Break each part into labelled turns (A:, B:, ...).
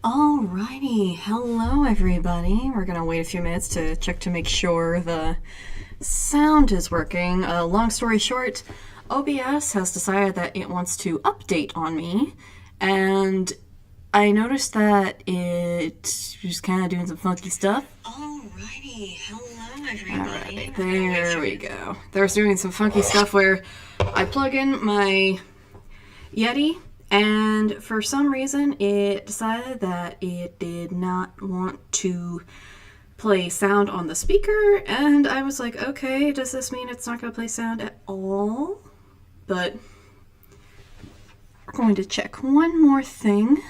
A: Alrighty, hello everybody. We're gonna wait a few minutes to check to make sure the sound is working. Long story short, OBS has decided that it wants to update on me, and I noticed that it was kind of doing some funky stuff. Alrighty, hello everybody. Alright, there we go. There's doing some funky stuff where I plug in my Yeti, and for some reason it decided that it did not want to play sound on the speaker, and I was like, okay, does this mean it's not going to play sound at all? But we're going to check one more thing.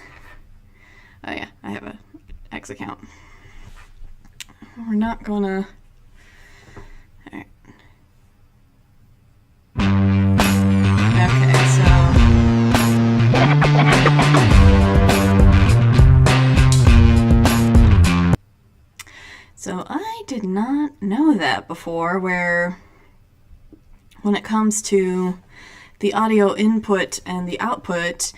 A: Oh yeah, I have a X account. We're not gonna... Alright. Okay, so I did not know that before, where when it comes to the audio input and the output,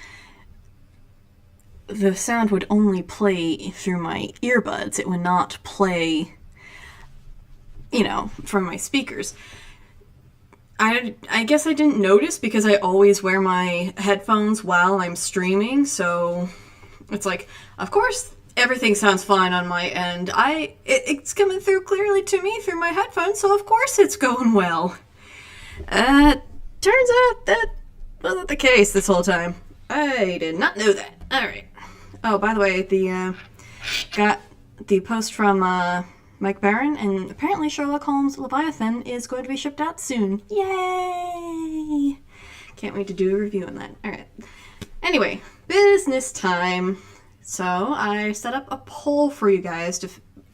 A: the sound would only play through my earbuds. It would not play, from my speakers. I guess I didn't notice because I always wear my headphones while I'm streaming, so it's like, of course, everything sounds fine on my end. It's coming through clearly to me through my headphones, so of course it's going well. Turns out that wasn't the case this whole time. I did not know that. Alright. Oh, by the way, got the post from Mike Barron, and apparently Sherlock Holmes Leviathan is going to be shipped out soon. Yay! Can't wait to do a review on that. Alright. Anyway, business time. So, I set up a poll for you guys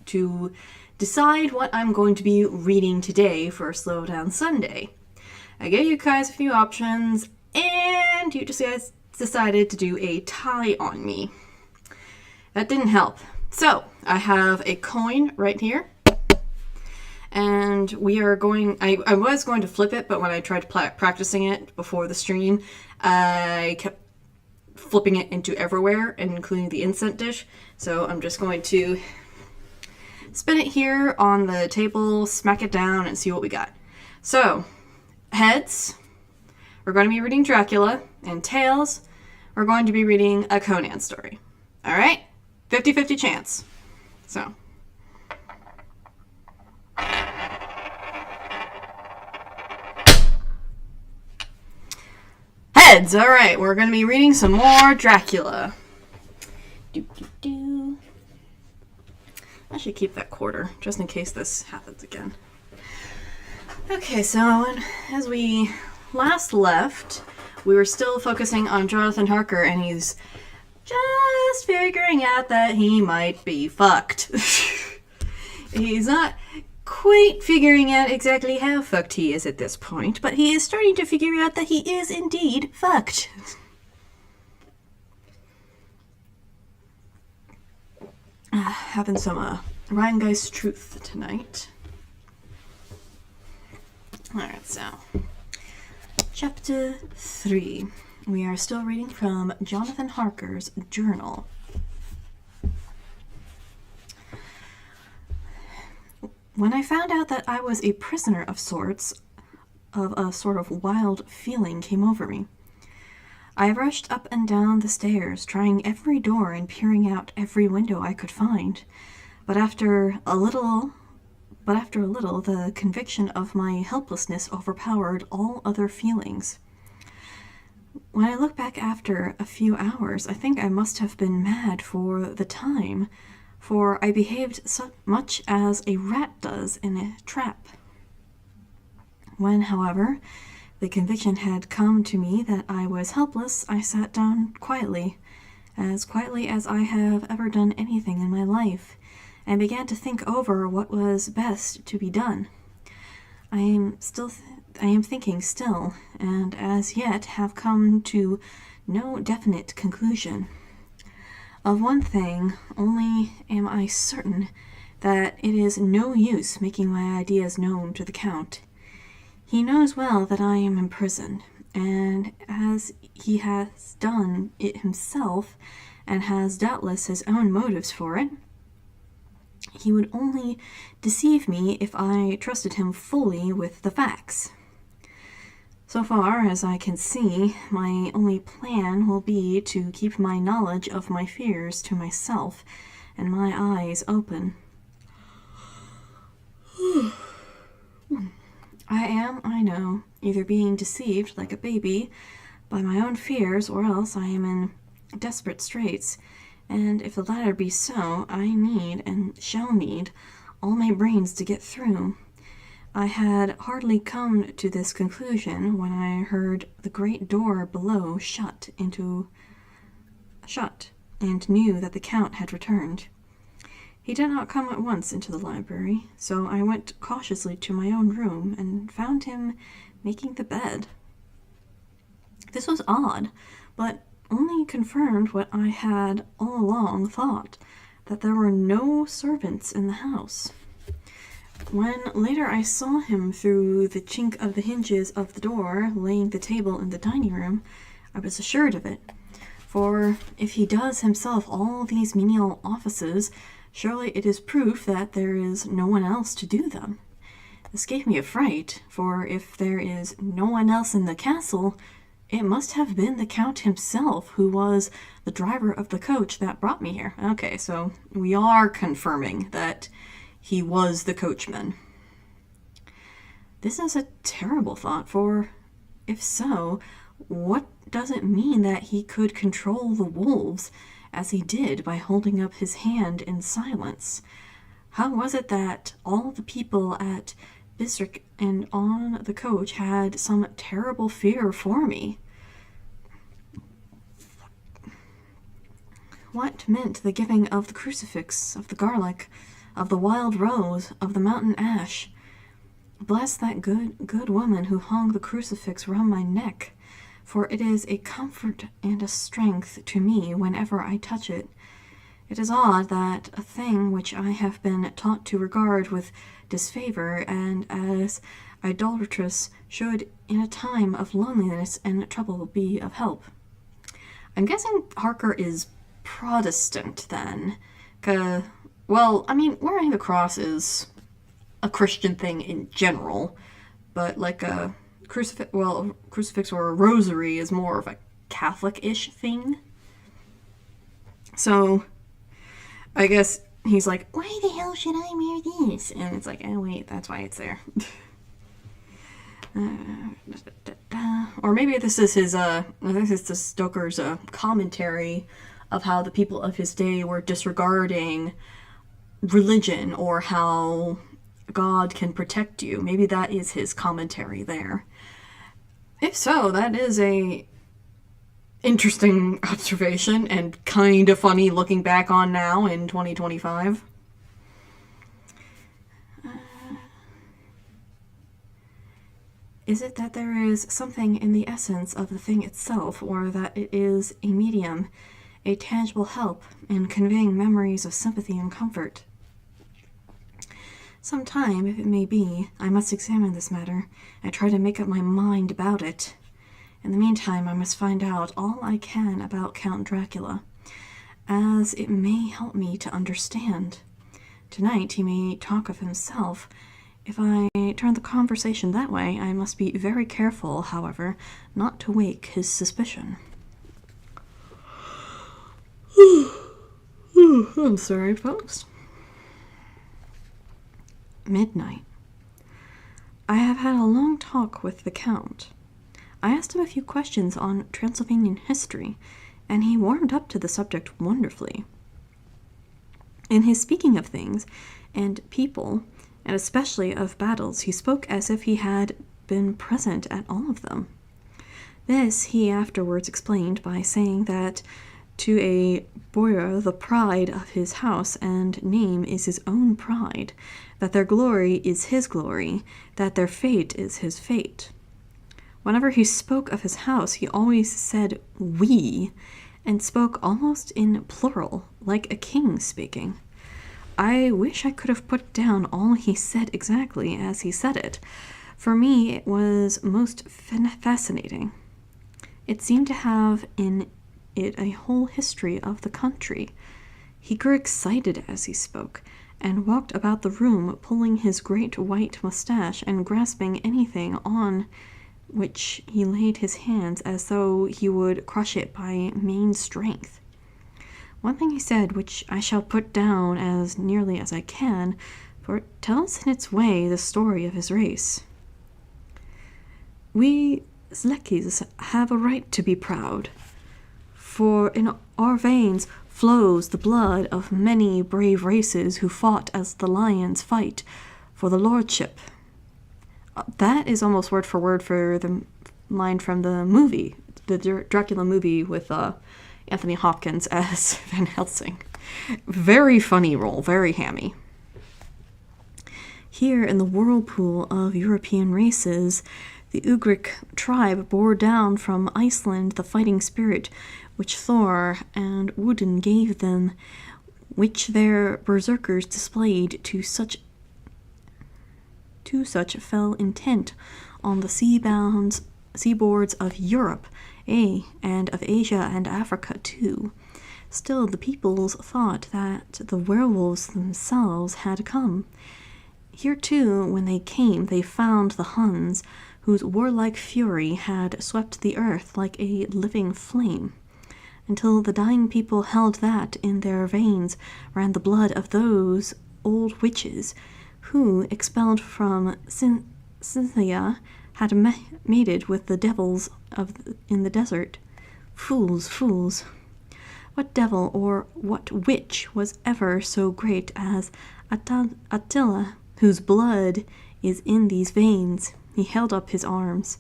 A: to decide what I'm going to be reading today for Slowdown Sunday. I gave you guys a few options, and you guys decided to do a tie on me. That didn't help. So, I have a coin right here, and we are going... I was going to flip it, but when I tried practicing it before the stream, I kept flipping it into everywhere, including the incense dish. So I'm just going to spin it here on the table, smack it down, and see what we got. So, heads, we're going to be reading Dracula, and tails, we're going to be reading a Conan story. Alright? 50-50 chance. So. Heads! Alright, we're going to be reading some more Dracula. I should keep that quarter, just in case this happens again. Okay, so as we last left, we were still focusing on Jonathan Harker, and he's just figuring out that he might be fucked. He's not quite figuring out exactly how fucked he is at this point, but he is starting to figure out that he is indeed fucked. Having some Rhinegeist truth tonight. Alright, so Chapter 3. We are still reading from Jonathan Harker's journal. When I found out that I was a prisoner of sorts, a sort of wild feeling came over me. I rushed up and down the stairs, trying every door and peering out every window I could find. But after a little, the conviction of my helplessness overpowered all other feelings. When I look back after a few hours, I think I must have been mad for the time, for I behaved so much as a rat does in a trap. When, however, the conviction had come to me that I was helpless, I sat down quietly as I have ever done anything in my life, and began to think over what was best to be done. I am thinking still, and as yet have come to no definite conclusion. Of one thing only am I certain, that it is no use making my ideas known to the Count. He knows well that I am imprisoned, and as he has done it himself, and has doubtless his own motives for it. He would only deceive me if I trusted him fully with the facts. So far as I can see, my only plan will be to keep my knowledge of my fears to myself and my eyes open. I know, either being deceived like a baby by my own fears, or else I am in desperate straits, and if the latter be so, I need, and shall need, all my brains to get through. I had hardly come to this conclusion when I heard the great door below shut, and knew that the Count had returned. He did not come at once into the library, so I went cautiously to my own room and found him making the bed. This was odd, but only confirmed what I had all along thought, that there were no servants in the house. When later I saw him through the chink of the hinges of the door, laying the table in the dining room, I was assured of it. For if he does himself all these menial offices, surely it is proof that there is no one else to do them. This gave me a fright, for if there is no one else in the castle, it must have been the Count himself who was the driver of the coach that brought me here. Okay, so we are confirming that he was the coachman. This is a terrible thought, for if so, what does it mean that he could control the wolves as he did by holding up his hand in silence? How was it that all the people at Bisrick and on the coach had some terrible fear for me? What meant the giving of the crucifix, of the garlic, of the wild rose, of the mountain ash? Bless that good woman who hung the crucifix round my neck, for it is a comfort and a strength to me whenever I touch it. It is odd that a thing which I have been taught to regard with disfavor and as idolatrous should in a time of loneliness and trouble be of help. I'm guessing Harker is Protestant then. Wearing the cross is a Christian thing in general, but like a crucifix or a rosary is more of a Catholic-ish thing. So I guess he's like, why the hell should I wear this? And it's like, oh wait, that's why it's there. Or maybe this is the Stoker's commentary of how the people of his day were disregarding religion or how God can protect you. Maybe that is his commentary there. If so, that is a interesting observation and kind of funny looking back on now in 2025. Is it that there is something in the essence of the thing itself, or that it is a medium, a tangible help in conveying memories of sympathy and comfort? Some time, if it may be, I must examine this matter and try to make up my mind about it. In the meantime, I must find out all I can about Count Dracula, as it may help me to understand. Tonight he may talk of himself. If I turn the conversation that way, I must be very careful, however, not to wake his suspicion. I'm sorry, folks. Midnight. I have had a long talk with the Count. I asked him a few questions on Transylvanian history, and he warmed up to the subject wonderfully. In his speaking of things and people, and especially of battles, he spoke as if he had been present at all of them. This he afterwards explained by saying that to a boyar the pride of his house and name is his own pride, that their glory is his glory, that their fate is his fate. Whenever he spoke of his house, he always said we, and spoke almost in plural, like a king speaking. I wish I could have put down all he said exactly as he said it. For me, it was most fascinating. It seemed to have an it a whole history of the country. He grew excited as he spoke, and walked about the room pulling his great white mustache and grasping anything on which he laid his hands as though he would crush it by main strength. One thing he said, which I shall put down as nearly as I can, for it tells in its way the story of his race. We Zlekis have a right to be proud, for in our veins flows the blood of many brave races who fought as the lions fight for the lordship. That is almost word for word for the line from the movie, the Dracula movie with Anthony Hopkins as Van Helsing. Very funny role, very hammy. Here in the whirlpool of European races, the Ugric tribe bore down from Iceland the fighting spirit which Thor and Woden gave them, which their berserkers displayed to such fell intent on the seaboards of Europe, and of Asia and Africa too. Still, the peoples thought that the werewolves themselves had come. Here too, when they came, they found the Huns, whose warlike fury had swept the earth like a living flame, until the dying people held that in their veins ran the blood of those old witches, who, expelled from Scythia, had mated with the devils in the desert. Fools, fools! What devil or what witch was ever so great as Attila, whose blood is in these veins? He held up his arms.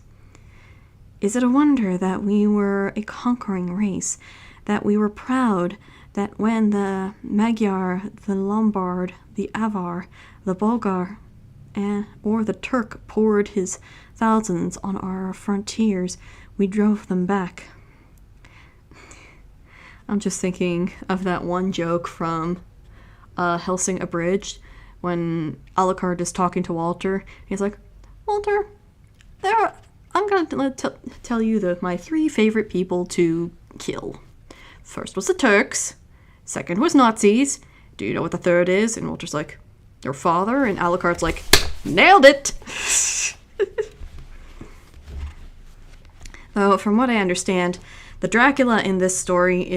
A: Is it a wonder that we were a conquering race, that we were proud, that when the Magyar, the Lombard, the Avar, the Bulgar, or the Turk poured his thousands on our frontiers, we drove them back? I'm just thinking of that one joke from Helsing Abridged, when Alucard is talking to Walter. He's like, Walter, I'm going to tell you my 3 favorite people to kill. First was the Turks. Second was Nazis. Do you know what the third is? And Walter's like, your father? And Alucard's like, nailed it! Though, from what I understand, the Dracula in this story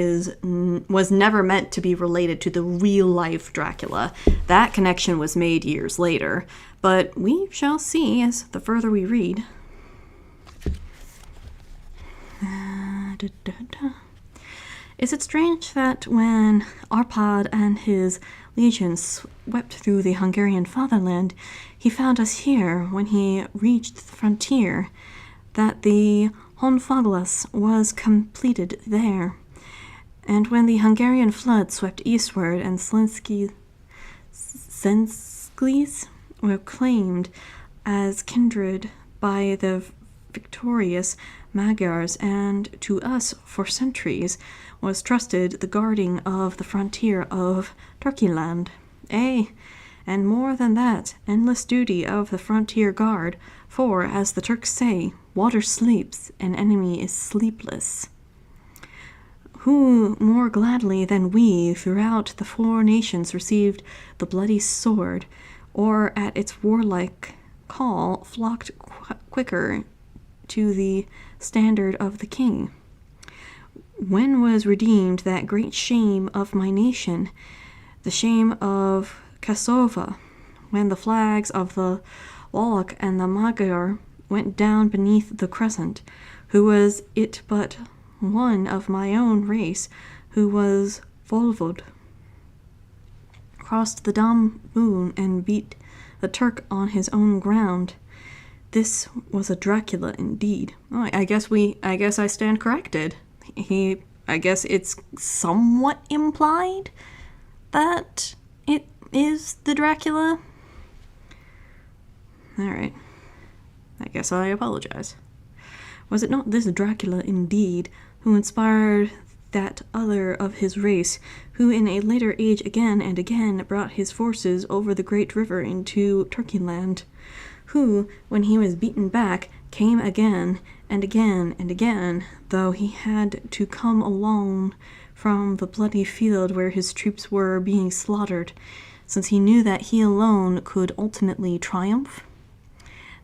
A: was never meant to be related to the real-life Dracula. That connection was made years later, but we shall see as the further we read. Is it strange that when Arpad and his legions swept through the Hungarian fatherland, he found us here when he reached the frontier, that the Honfoglas was completed there, and when the Hungarian flood swept eastward and Slenskis were claimed as kindred by the victorious Magyars, and to us for centuries was trusted the guarding of the frontier of Turkeyland. And more than that, endless duty of the frontier guard, for, as the Turks say, water sleeps, an enemy is sleepless. Who more gladly than we throughout the 4 nations received the bloody sword, or at its warlike call flocked quicker to the standard of the king? When was redeemed that great shame of my nation, the shame of Kasova, when the flags of the Wallach and the Magyar went down beneath the crescent? Who was it but one of my own race, who was Volvod, crossed the Dombun and beat the Turk on his own ground? This was a Dracula indeed. Oh, I guess I stand corrected. I guess it's somewhat implied that it is the Dracula. Alright. I guess I apologize. Was it not this Dracula indeed who inspired that other of his race, who in a later age again and again brought his forces over the great river into Turkeyland, who, when he was beaten back, came again and again and again, though he had to come alone from the bloody field where his troops were being slaughtered, since he knew that he alone could ultimately triumph.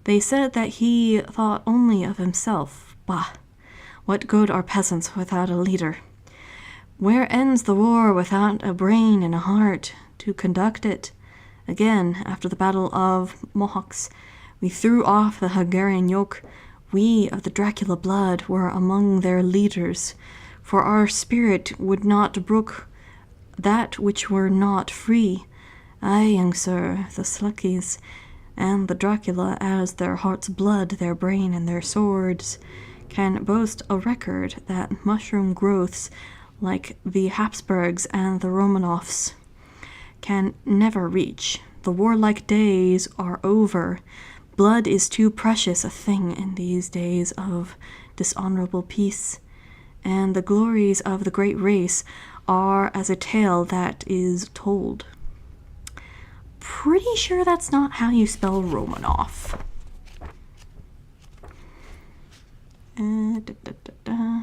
A: They said that he thought only of himself. Bah! What good are peasants without a leader? Where ends the war without a brain and a heart to conduct it? Again, after the Battle of Mohacs, we threw off the Hungarian yoke. We of the Dracula blood were among their leaders, for our spirit would not brook that which were not free. Aye, young sir, the Slukkies and the Dracula, as their heart's blood, their brain, and their swords, can boast a record that mushroom growths like the Habsburgs and the Romanovs can never reach. The warlike days are over. Blood is too precious a thing in these days of dishonorable peace, and the glories of the great race are as a tale that is told. Pretty sure that's not how you spell Romanov. Da, da, da, da.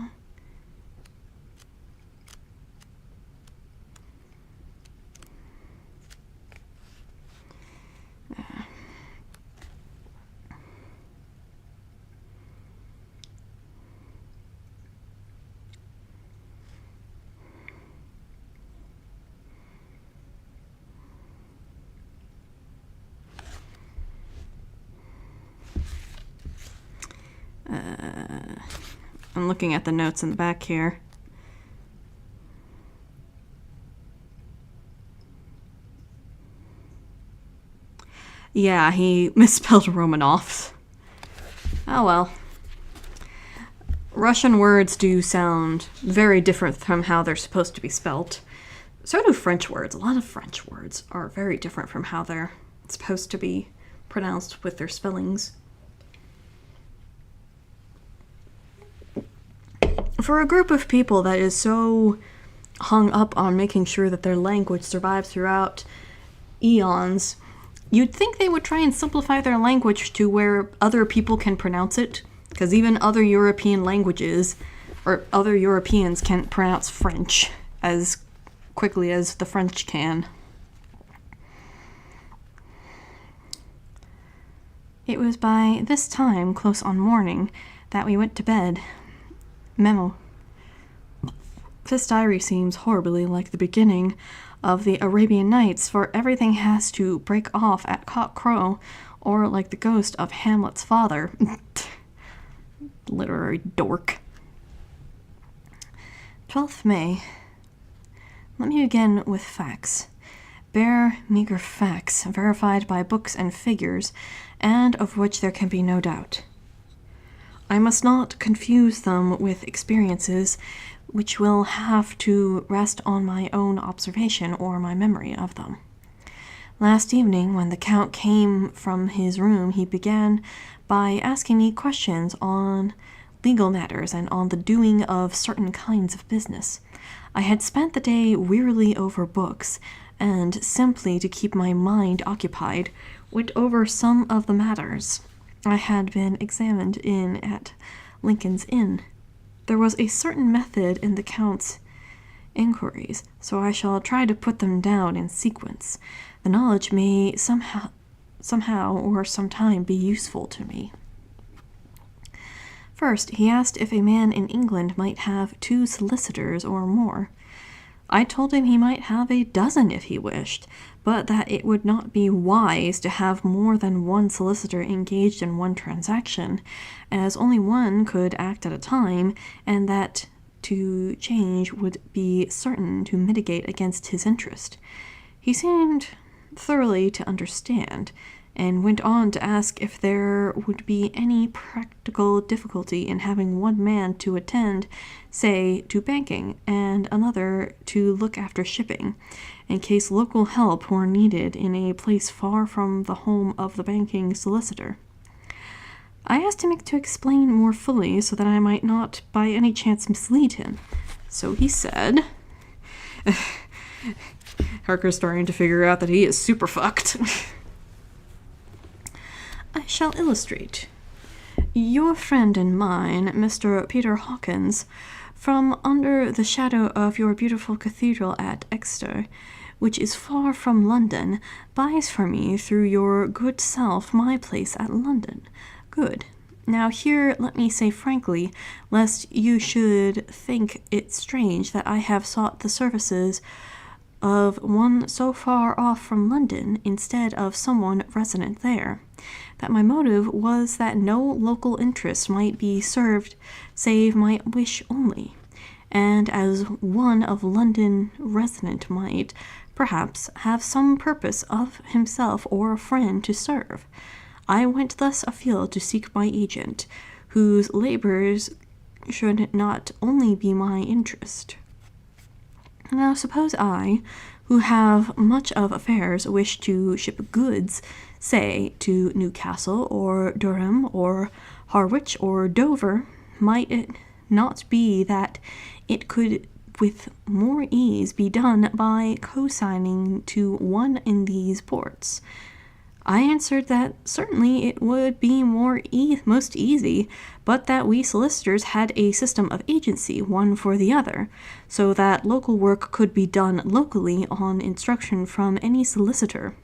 A: I'm looking at the notes in the back here. Yeah, he misspelled Romanov. Oh well. Russian words do sound very different from how they're supposed to be spelt. So do French words. A lot of French words are very different from how they're supposed to be pronounced with their spellings. For a group of people that is so hung up on making sure that their language survives throughout eons, you'd think they would try and simplify their language to where other people can pronounce it, because even other European languages, or other Europeans, can't pronounce French as quickly as the French can. It was by this time, close on morning, that we went to bed. Memo. This diary seems horribly like the beginning of the Arabian Nights, for everything has to break off at cock-crow, or like the ghost of Hamlet's father. Literary dork. 12th May. Let me begin with facts. Bare, meager facts, verified by books and figures, and of which there can be no doubt. I must not confuse them with experiences which will have to rest on my own observation or my memory of them. Last evening, when the Count came from his room, he began by asking me questions on legal matters and on the doing of certain kinds of business. I had spent the day wearily over books, and simply to keep my mind occupied, went over some of the matters I had been examined in at Lincoln's Inn. There was a certain method in the Count's inquiries, so I shall try to put them down in sequence. The knowledge may somehow or sometime be useful to me. First, he asked if a man in England might have 2 solicitors or more. I told him he might have a dozen if he wished, but that it would not be wise to have more than one solicitor engaged in one transaction, as only one could act at a time, and that to change would be certain to mitigate against his interest. He seemed thoroughly to understand, and went on to ask if there would be any practical difficulty in having one man to attend, say, to banking, and another to look after shipping, in case local help were needed in a place far from the home of the banking solicitor. I asked him to explain more fully so that I might not by any chance mislead him. So he said... Harker's starting to figure out that he is super fucked. I shall illustrate. Your friend and mine, Mr. Peter Hawkins, from under the shadow of your beautiful cathedral at Exeter, which is far from London, buys for me through your good self my place at London. Good. Now here let me say frankly, lest you should think it strange that I have sought the services of one so far off from London instead of someone resident there, that my motive was that no local interest might be served save my wish only, and as one of London resident might, perhaps, have some purpose of himself or a friend to serve, I went thus afield to seek my agent, whose labours should not only be my interest. Now suppose I, who have much of affairs, wish to ship goods, say, to Newcastle, or Durham, or Harwich, or Dover, might it not be that it could with more ease be done by co-signing to one in these ports? I answered that certainly it would be most easy, but that we solicitors had a system of agency, one for the other, so that local work could be done locally on instruction from any solicitor,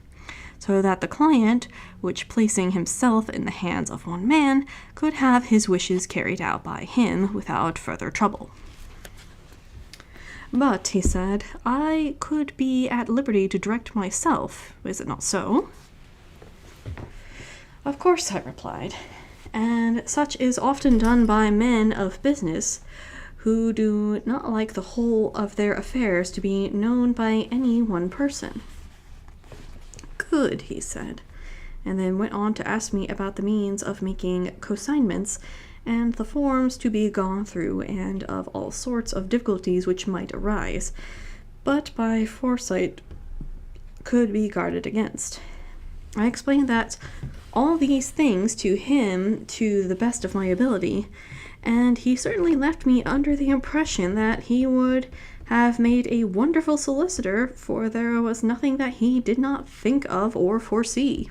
A: so that the client, which placing himself in the hands of one man, could have his wishes carried out by him without further trouble. But, he said, I could be at liberty to direct myself, is it not so? Of course, I replied, and such is often done by men of business who do not like the whole of their affairs to be known by any one person. Good, he said, and then went on to ask me about the means of making consignments and the forms to be gone through, and of all sorts of difficulties which might arise, but by foresight could be guarded against. I explained that all these things to him to the best of my ability, and he certainly left me under the impression that he would have made a wonderful solicitor, for there was nothing that he did not think of or foresee.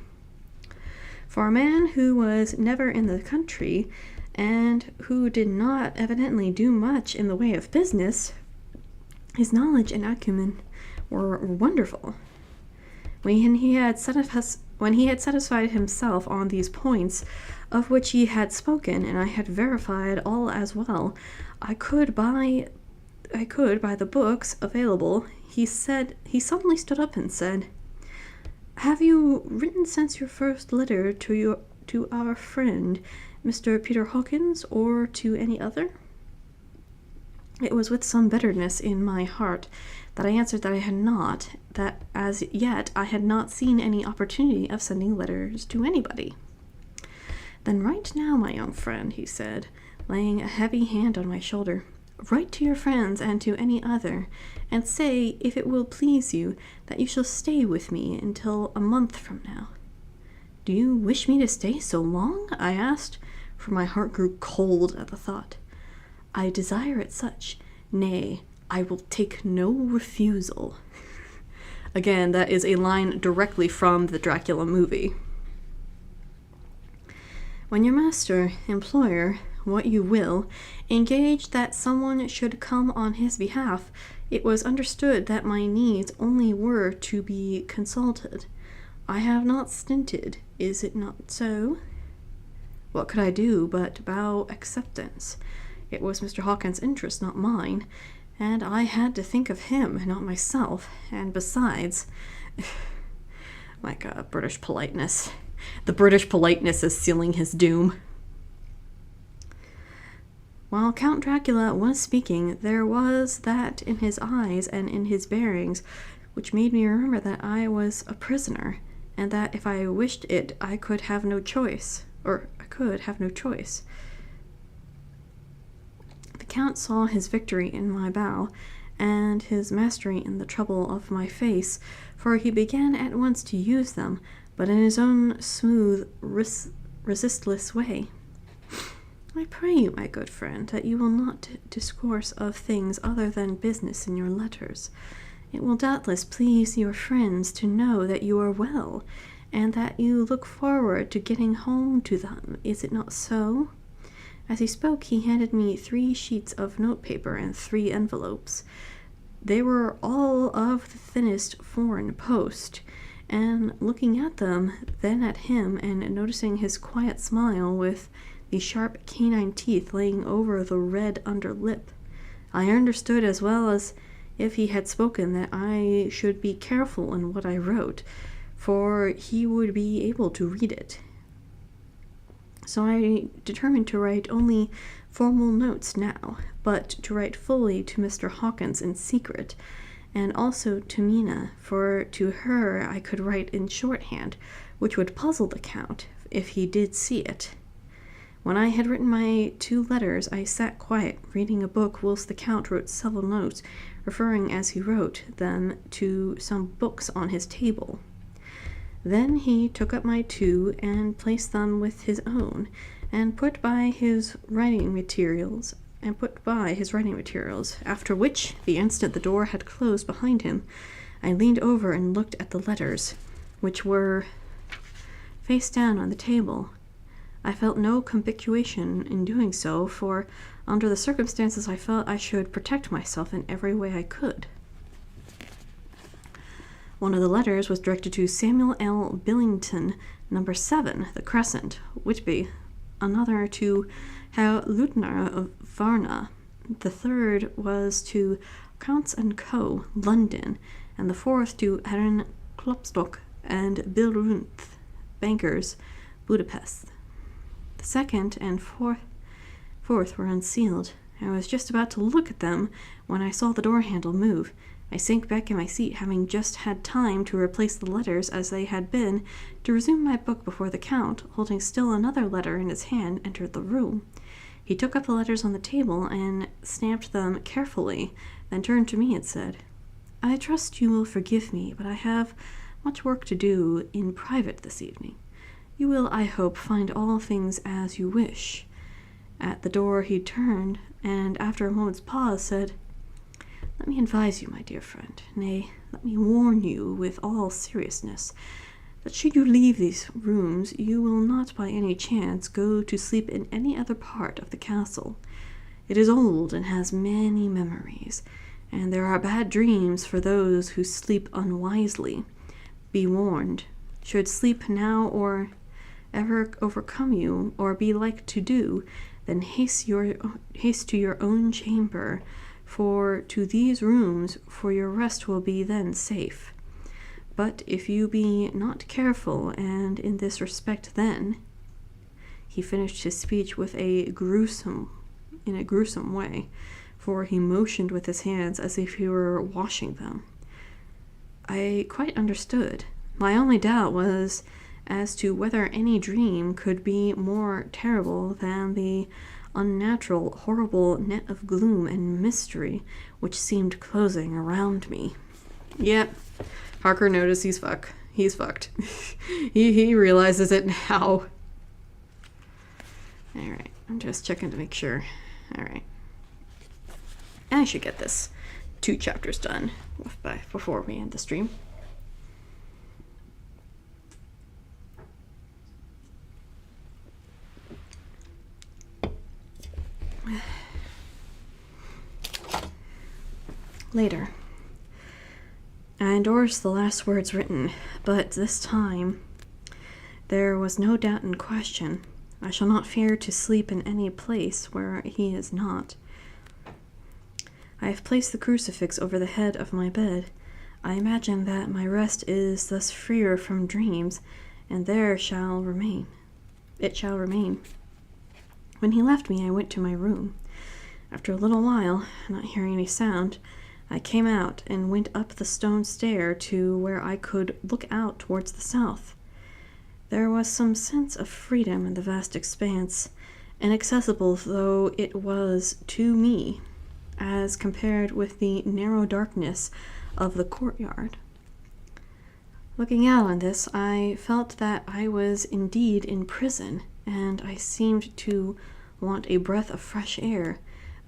A: For a man who was never in the country, and who did not evidently do much in the way of business, his knowledge and acumen were wonderful. When he had satisfied himself on these points of which he had spoken, and I had verified all as well, I could by the books available, he suddenly stood up and said, "Have you written since your first letter to our friend, Mr. Peter Hawkins, or to any other?" It was with some bitterness in my heart that I answered that I had not, that as yet I had not seen any opportunity of sending letters to anybody. "Then write now, my young friend," he said, laying a heavy hand on my shoulder. "Write to your friends and to any other, and say, if it will please you, that you shall stay with me until a month from now." "Do you wish me to stay so long?" I asked, for my heart grew cold at the thought. "I desire it such. Nay, I will take no refusal." Again, that is a line directly from the Dracula movie. When your master, employer, what you will, engaged that someone should come on his behalf, it was understood that my needs only were to be consulted. I have not stinted, is it not so? What could I do but bow acceptance? It was Mr. Hawkins' interest, not mine, and I had to think of him, not myself, and besides, like British politeness. The British politeness is sealing his doom. While Count Dracula was speaking, there was that in his eyes and in his bearings which made me remember that I was a prisoner, and that if I wished it, I could have no choice. The Count saw his victory in my bow, and his mastery in the trouble of my face, for he began at once to use them, but in his own smooth, resistless way. "I pray you, my good friend, that you will not discourse of things other than business in your letters. It will doubtless please your friends to know that you are well, and that you look forward to getting home to them, is it not so?" As he spoke, he handed me 3 sheets of notepaper and 3 envelopes. They were all of the thinnest foreign post, and looking at them, then at him, and noticing his quiet smile with the sharp canine teeth laying over the red under lip, I understood as well as if he had spoken that I should be careful in what I wrote, for he would be able to read it. So I determined to write only formal notes now, but to write fully to Mr. Hawkins in secret, and also to Mina, for to her I could write in shorthand, which would puzzle the Count if he did see it. When I had written my 2 letters, I sat quiet, reading a book whilst the Count wrote several notes, referring as he wrote them to some books on his table. Then he took up my 2 and placed them with his own, and put by his writing materials, after which, the instant the door had closed behind him, I leaned over and looked at the letters, which were face down on the table. I felt no compunction in doing so, for under the circumstances I felt I should protect myself in every way I could. One of the letters was directed to Samuel L. Billington, number 7, The Crescent, Whitby. Another to Herr Leutner of Varna. The third was to Counts & Co., London, and the fourth to Herrn Klopstock and Billrunth, bankers, Budapest. The second and fourth were unsealed. I was just about to look at them when I saw the door handle move. I sank back in my seat, having just had time to replace the letters as they had been, to resume my book before the Count, holding still another letter in his hand, entered the room. He took up the letters on the table and stamped them carefully, then turned to me and said, "I trust you will forgive me, but I have much work to do in private this evening. You will, I hope, find all things as you wish." At the door he turned, and after a moment's pause said, "Let me advise you, my dear friend, nay, let me warn you with all seriousness, that should you leave these rooms, you will not by any chance go to sleep in any other part of the castle. It is old and has many memories, and there are bad dreams for those who sleep unwisely. Be warned. Should sleep now or ever overcome you, or be like to do, then haste to your own chamber, for to these rooms, for your rest will be then safe. But if you be not careful, and in this respect then—" He finished his speech in a gruesome way, for he motioned with his hands as if he were washing them. I quite understood. My only doubt was as to whether any dream could be more terrible than the unnatural, horrible net of gloom and mystery which seemed closing around me. Yep, Harker noticed he's fucked. he realizes it now. Alright, I'm just checking to make sure. Alright. I should get this 2 chapters done before we end the stream. Later. I endorsed the last words written, but this time there was no doubt in question. I shall not fear to sleep in any place where he is not. I have placed the crucifix over the head of my bed. I imagine that my rest is thus freer from dreams, and there it shall remain. When he left me, I went to my room. After a little while, not hearing any sound, I came out and went up the stone stair to where I could look out towards the south. There was some sense of freedom in the vast expanse, inaccessible though it was to me, as compared with the narrow darkness of the courtyard. Looking out on this, I felt that I was indeed in prison, and I seemed to want a breath of fresh air,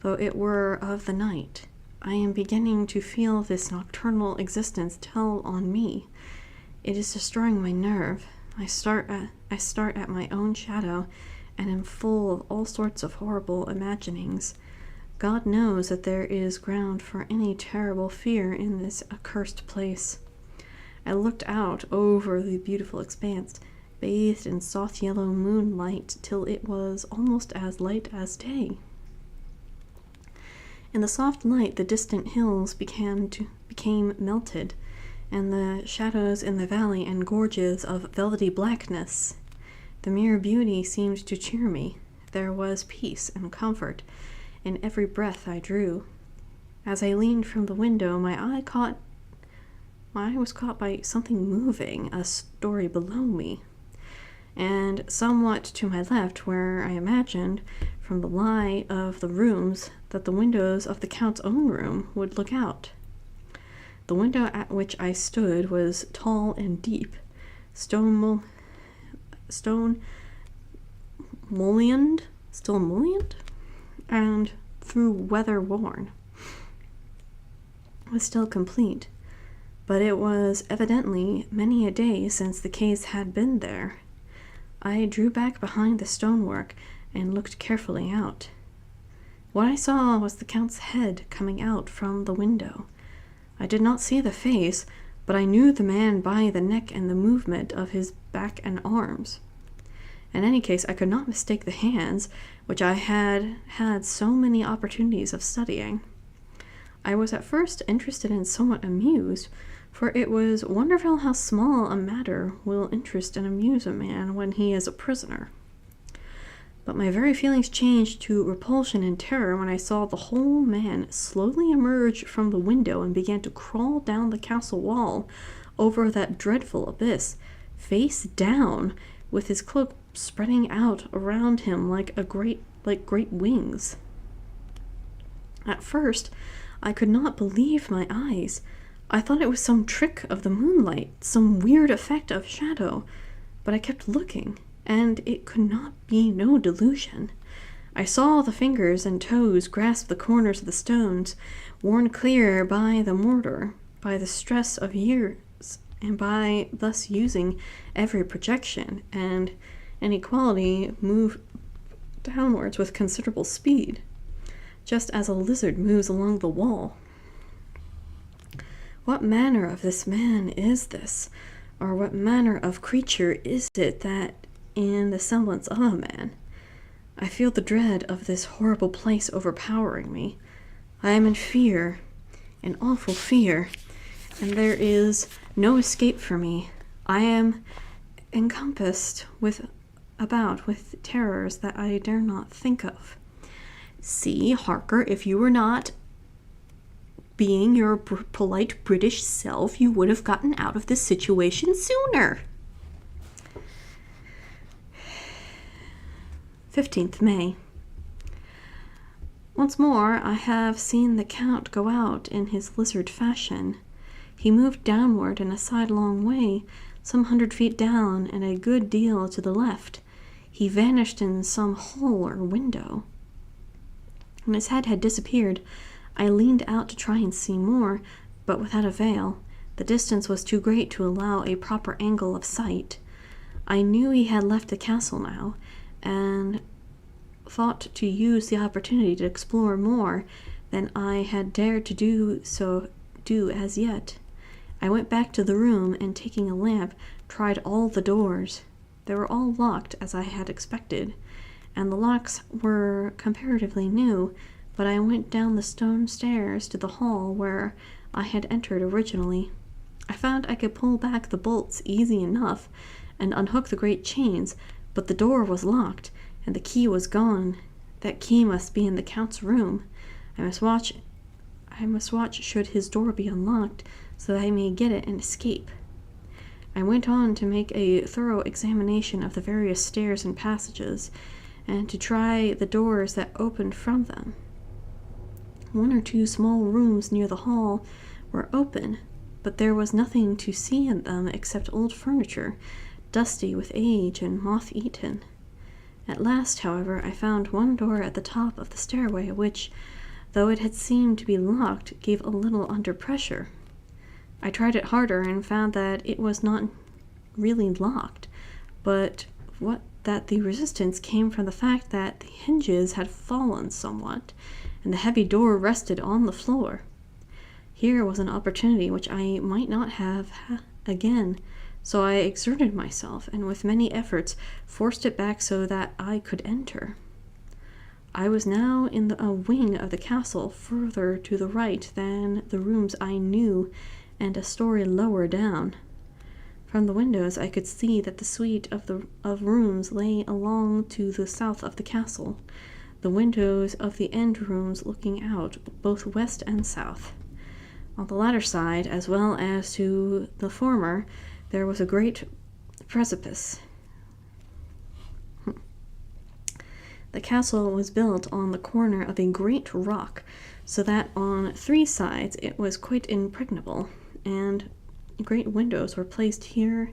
A: though it were of the night. I am beginning to feel this nocturnal existence tell on me. It is destroying my nerve. I start at my own shadow, and am full of all sorts of horrible imaginings. God knows that there is ground for any terrible fear in this accursed place. I looked out over the beautiful expanse, bathed in soft yellow moonlight, till it was almost as light as day. In the soft light, the distant hills became melted, and the shadows in the valley and gorges of velvety blackness. The mere beauty seemed to cheer me. There was peace and comfort in every breath I drew. As I leaned from the window, my eye was caught by something moving a story below me, and somewhat to my left, where I imagined, from the lie of the rooms, that the windows of the Count's own room would look out. The window at which I stood was tall and deep, stone mullioned, and through weather worn. It was still complete, but it was evidently many a day since the case had been there. I drew back behind the stonework and looked carefully out. What I saw was the Count's head coming out from the window. I did not see the face, but I knew the man by the neck and the movement of his back and arms. In any case, I could not mistake the hands, which I had had so many opportunities of studying. I was at first interested and somewhat amused, for it was wonderful how small a matter will interest and amuse a man when he is a prisoner. But my very feelings changed to repulsion and terror when I saw the whole man slowly emerge from the window and began to crawl down the castle wall over that dreadful abyss, face down, with his cloak spreading out around him like great wings. At first, I could not believe my eyes. I thought it was some trick of the moonlight, some weird effect of shadow, but I kept looking, and it could not be no delusion. I saw the fingers and toes grasp the corners of the stones, worn clear by the mortar, by the stress of years, and by thus using every projection and inequality move downwards with considerable speed, just as a lizard moves along the wall. What manner of this man is this, or what manner of creature is it that in the semblance of a man? I feel the dread of this horrible place overpowering me. I am in fear, in awful fear, and there is no escape for me. I am encompassed about with terrors that I dare not think of. See, Harker, if you were not being your polite British self, you would have gotten out of this situation sooner. 15th May. Once more I have seen the Count go out in his lizard fashion. He moved downward in a sidelong way, some 100 feet down and a good deal to the left. He vanished in some hole or window. When his head had disappeared, I leaned out to try and see more, but without avail. The distance was too great to allow a proper angle of sight. I knew he had left the castle now, and thought to use the opportunity to explore more than I had dared to do as yet. I went back to the room, and taking a lamp, tried all the doors. They were all locked, as I had expected, and the locks were comparatively new, but I went down the stone stairs to the hall where I had entered originally. I found I could pull back the bolts easy enough and unhook the great chains, but the door was locked, and the key was gone. That key must be in the Count's room. I must watch should his door be unlocked, so that I may get it and escape. I went on to make a thorough examination of the various stairs and passages, and to try the doors that opened from them. 1 or 2 small rooms near the hall were open, but there was nothing to see in them except old furniture, dusty with age and moth-eaten. At last, however, I found one door at the top of the stairway which, though it had seemed to be locked, gave a little under pressure. I tried it harder and found that it was not really locked, but that the resistance came from the fact that the hinges had fallen somewhat, and the heavy door rested on the floor. Here was an opportunity which I might not have again, so I exerted myself, and with many efforts forced it back so that I could enter. I was now in a wing of the castle further to the right than the rooms I knew, and a story lower down. From the windows I could see that the suite of rooms lay along to the south of the castle, the windows of the end rooms looking out both west and south. On the latter side, as well as to the former, there was a great precipice. The castle was built on the corner of a great rock, so that on 3 sides it was quite impregnable, and great windows were placed here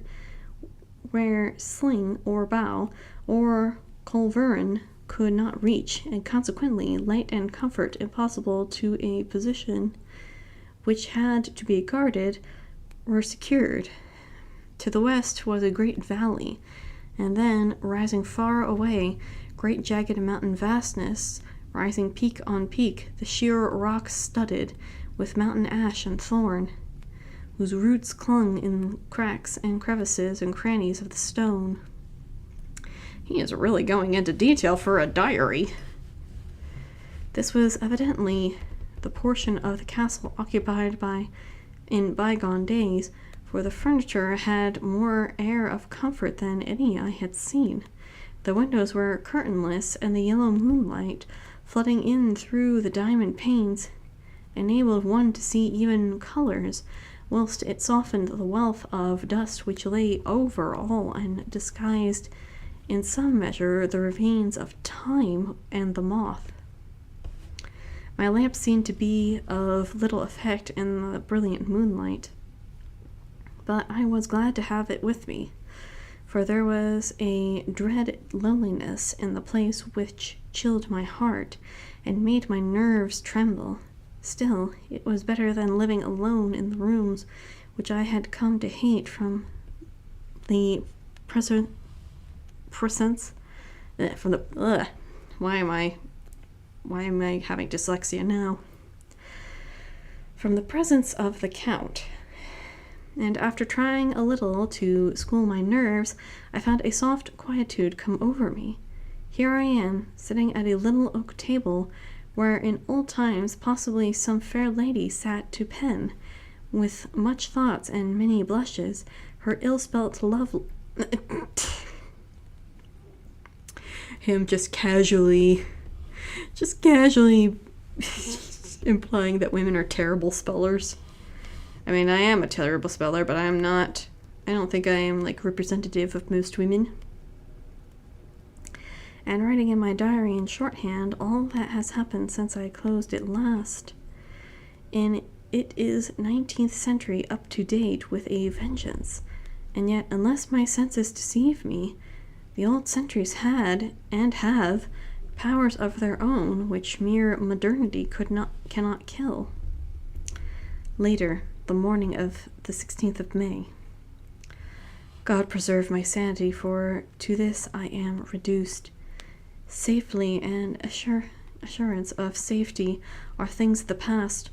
A: where sling or bow or culverin could not reach, and consequently light and comfort impossible to a position which had to be guarded were secured. To the west was a great valley, and then, rising far away, great jagged mountain vastness, rising peak on peak, the sheer rock studded with mountain ash and thorn, whose roots clung in cracks and crevices and crannies of the stone. He is really going into detail for a diary. This was evidently the portion of the castle occupied in bygone days, for the furniture had more air of comfort than any I had seen. The windows were curtainless, and the yellow moonlight, flooding in through the diamond panes, enabled one to see even colors, whilst it softened the wealth of dust which lay over all and disguised in some measure the remains of time and the moth. My lamp seemed to be of little effect in the brilliant moonlight, but I was glad to have it with me, for there was a dread loneliness in the place which chilled my heart and made my nerves tremble. Still, it was better than living alone in the rooms which I had come to hate from the presence. Why am I having dyslexia now? From the presence of the Count. And after trying a little to school my nerves, I found a soft quietude come over me. Here I am, sitting at a little oak table, where in old times possibly some fair lady sat to pen, with much thoughts and many blushes, her ill-spelt love... Him just casually implying that women are terrible spellers. I mean, I am a terrible speller, but I don't think I am, representative of most women. And writing in my diary in shorthand all that has happened since I closed it last. And it is 19th century up to date with a vengeance. And yet, unless my senses deceive me, the old centuries had, and have, powers of their own which mere modernity cannot kill. Later, the morning of the 16th of May. God preserve my sanity, for to this I am reduced. Safely and assurance of safety are things of the past.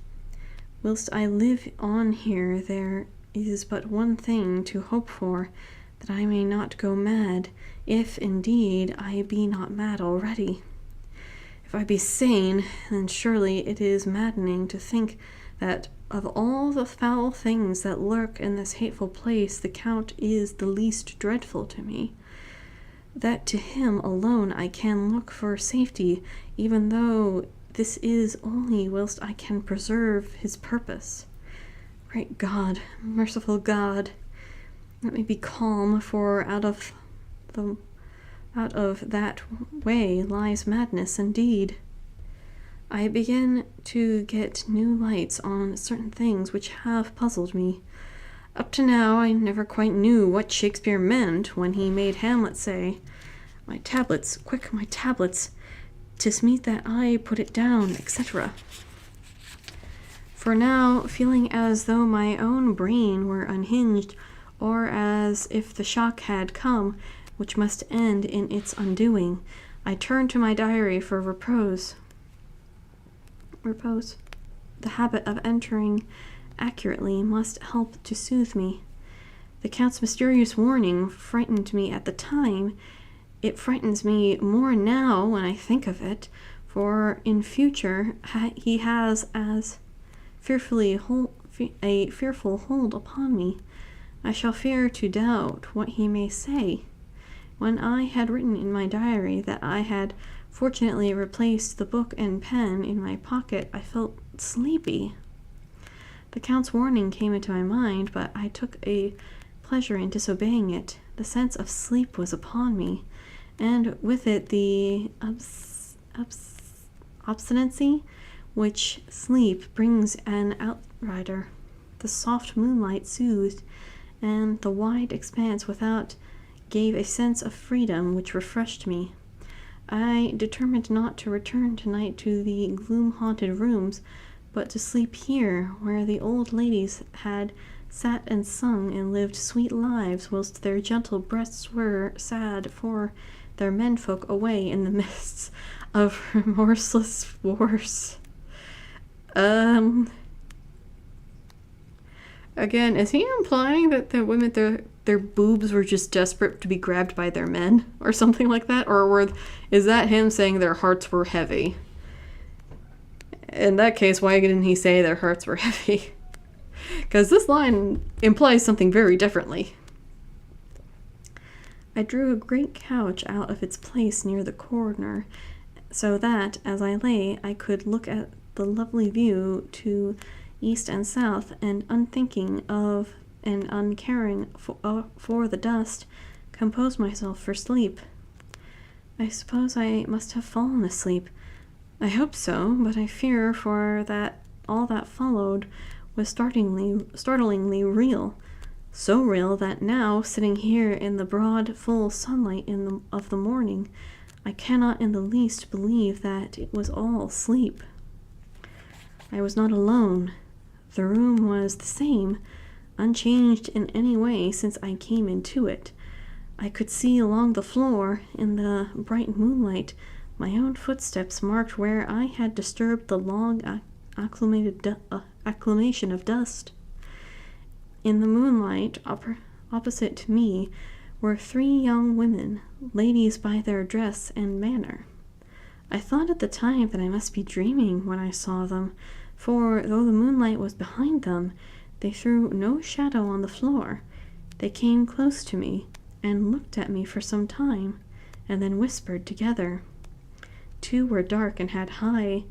A: Whilst I live on here, there is but one thing to hope for, that I may not go mad, if indeed I be not mad already. If I be sane, then surely it is maddening to think that of all the foul things that lurk in this hateful place, the Count is the least dreadful to me. That to him alone I can look for safety, even though this is only whilst I can preserve his purpose. Great God, merciful God, let me be calm, for out of that way lies madness indeed. I begin to get new lights on certain things which have puzzled me. Up to now I never quite knew what Shakespeare meant when he made Hamlet say, "My tablets, quick, my tablets, 'tis meet that I put it down," etc. For now, feeling as though my own brain were unhinged, or as if the shock had come, which must end in its undoing, I turned to my diary for repose. The habit of entering accurately must help to soothe me. The Count's mysterious warning frightened me at the time. It frightens me more now when I think of it, for in future he has as a fearful hold upon me. I shall fear to doubt what he may say. When I had written in my diary that I had fortunately replaced the book and pen in my pocket, I felt sleepy. The Count's warning came into my mind, but I took a pleasure in disobeying it. The sense of sleep was upon me, and with it the obstinacy which sleep brings an outrider. The soft moonlight soothed, and the wide expanse without gave a sense of freedom which refreshed me. I determined not to return tonight to the gloom-haunted rooms, but to sleep here, where the old ladies had sat and sung and lived sweet lives, whilst their gentle breasts were sad for their menfolk away in the mists of remorseless wars. Again, is he implying that the women, their boobs were just desperate to be grabbed by their men, or something like that? Or is that him saying their hearts were heavy? In that case, why didn't he say their hearts were heavy? Because this line implies something very differently. I drew a great couch out of its place near the corner, so that, as I lay, I could look at the lovely view to east and south, and unthinking of and uncaring for the dust, compose myself for sleep. I suppose I must have fallen asleep. I hope so, but I fear for that all that followed was startlingly real. So real that now, sitting here in the broad, full sunlight of the morning, I cannot in the least believe that it was all sleep. I was not alone. The room was the same, unchanged in any way since I came into it. I could see along the floor, in the bright moonlight, my own footsteps marked where I had disturbed the long acclimation of dust. In the moonlight, opposite to me, were 3 young women, ladies by their dress and manner. I thought at the time that I must be dreaming when I saw them, for though the moonlight was behind them, they threw no shadow on the floor. They came close to me, and looked at me for some time, and then whispered together. 2 were dark and had high,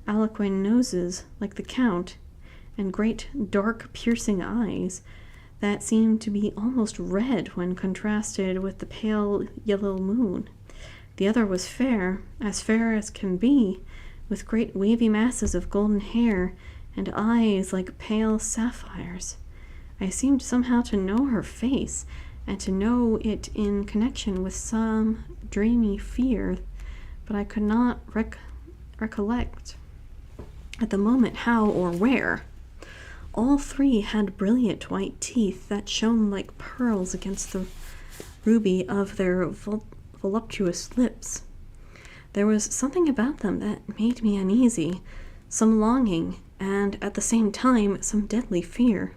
A: aquiline noses, like the Count, and great, dark, piercing eyes that seemed to be almost red when contrasted with the pale yellow moon. The other was fair as can be, with great wavy masses of golden hair, and eyes like pale sapphires. I seemed somehow to know her face, and to know it in connection with some dreamy fear, but I could not recollect at the moment how or where. All 3 had brilliant white teeth that shone like pearls against the ruby of their voluptuous lips. There was something about them that made me uneasy, some longing, and at the same time some deadly fear.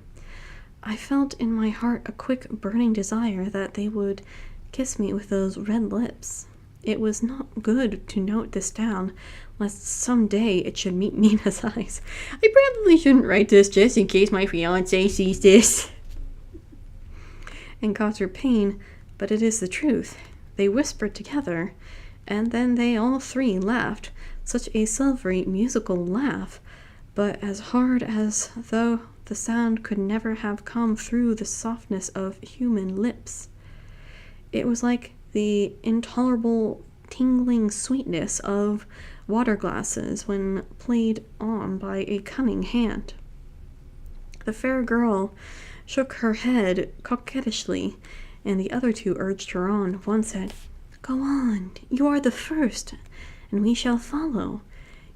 A: I felt in my heart a quick burning desire that they would kiss me with those red lips. It was not good to note this down, lest some day it should meet Mina's eyes. I probably shouldn't write this just in case my fiancé sees this and cause her pain, but it is the truth. They whispered together, and then they all 3 laughed, such a silvery, musical laugh, but as hard as though the sound could never have come through the softness of human lips. It was like the intolerable tingling sweetness of water glasses when played on by a cunning hand. The fair girl shook her head coquettishly, and the other 2 urged her on. One said, "Go on, you are the first, and we shall follow.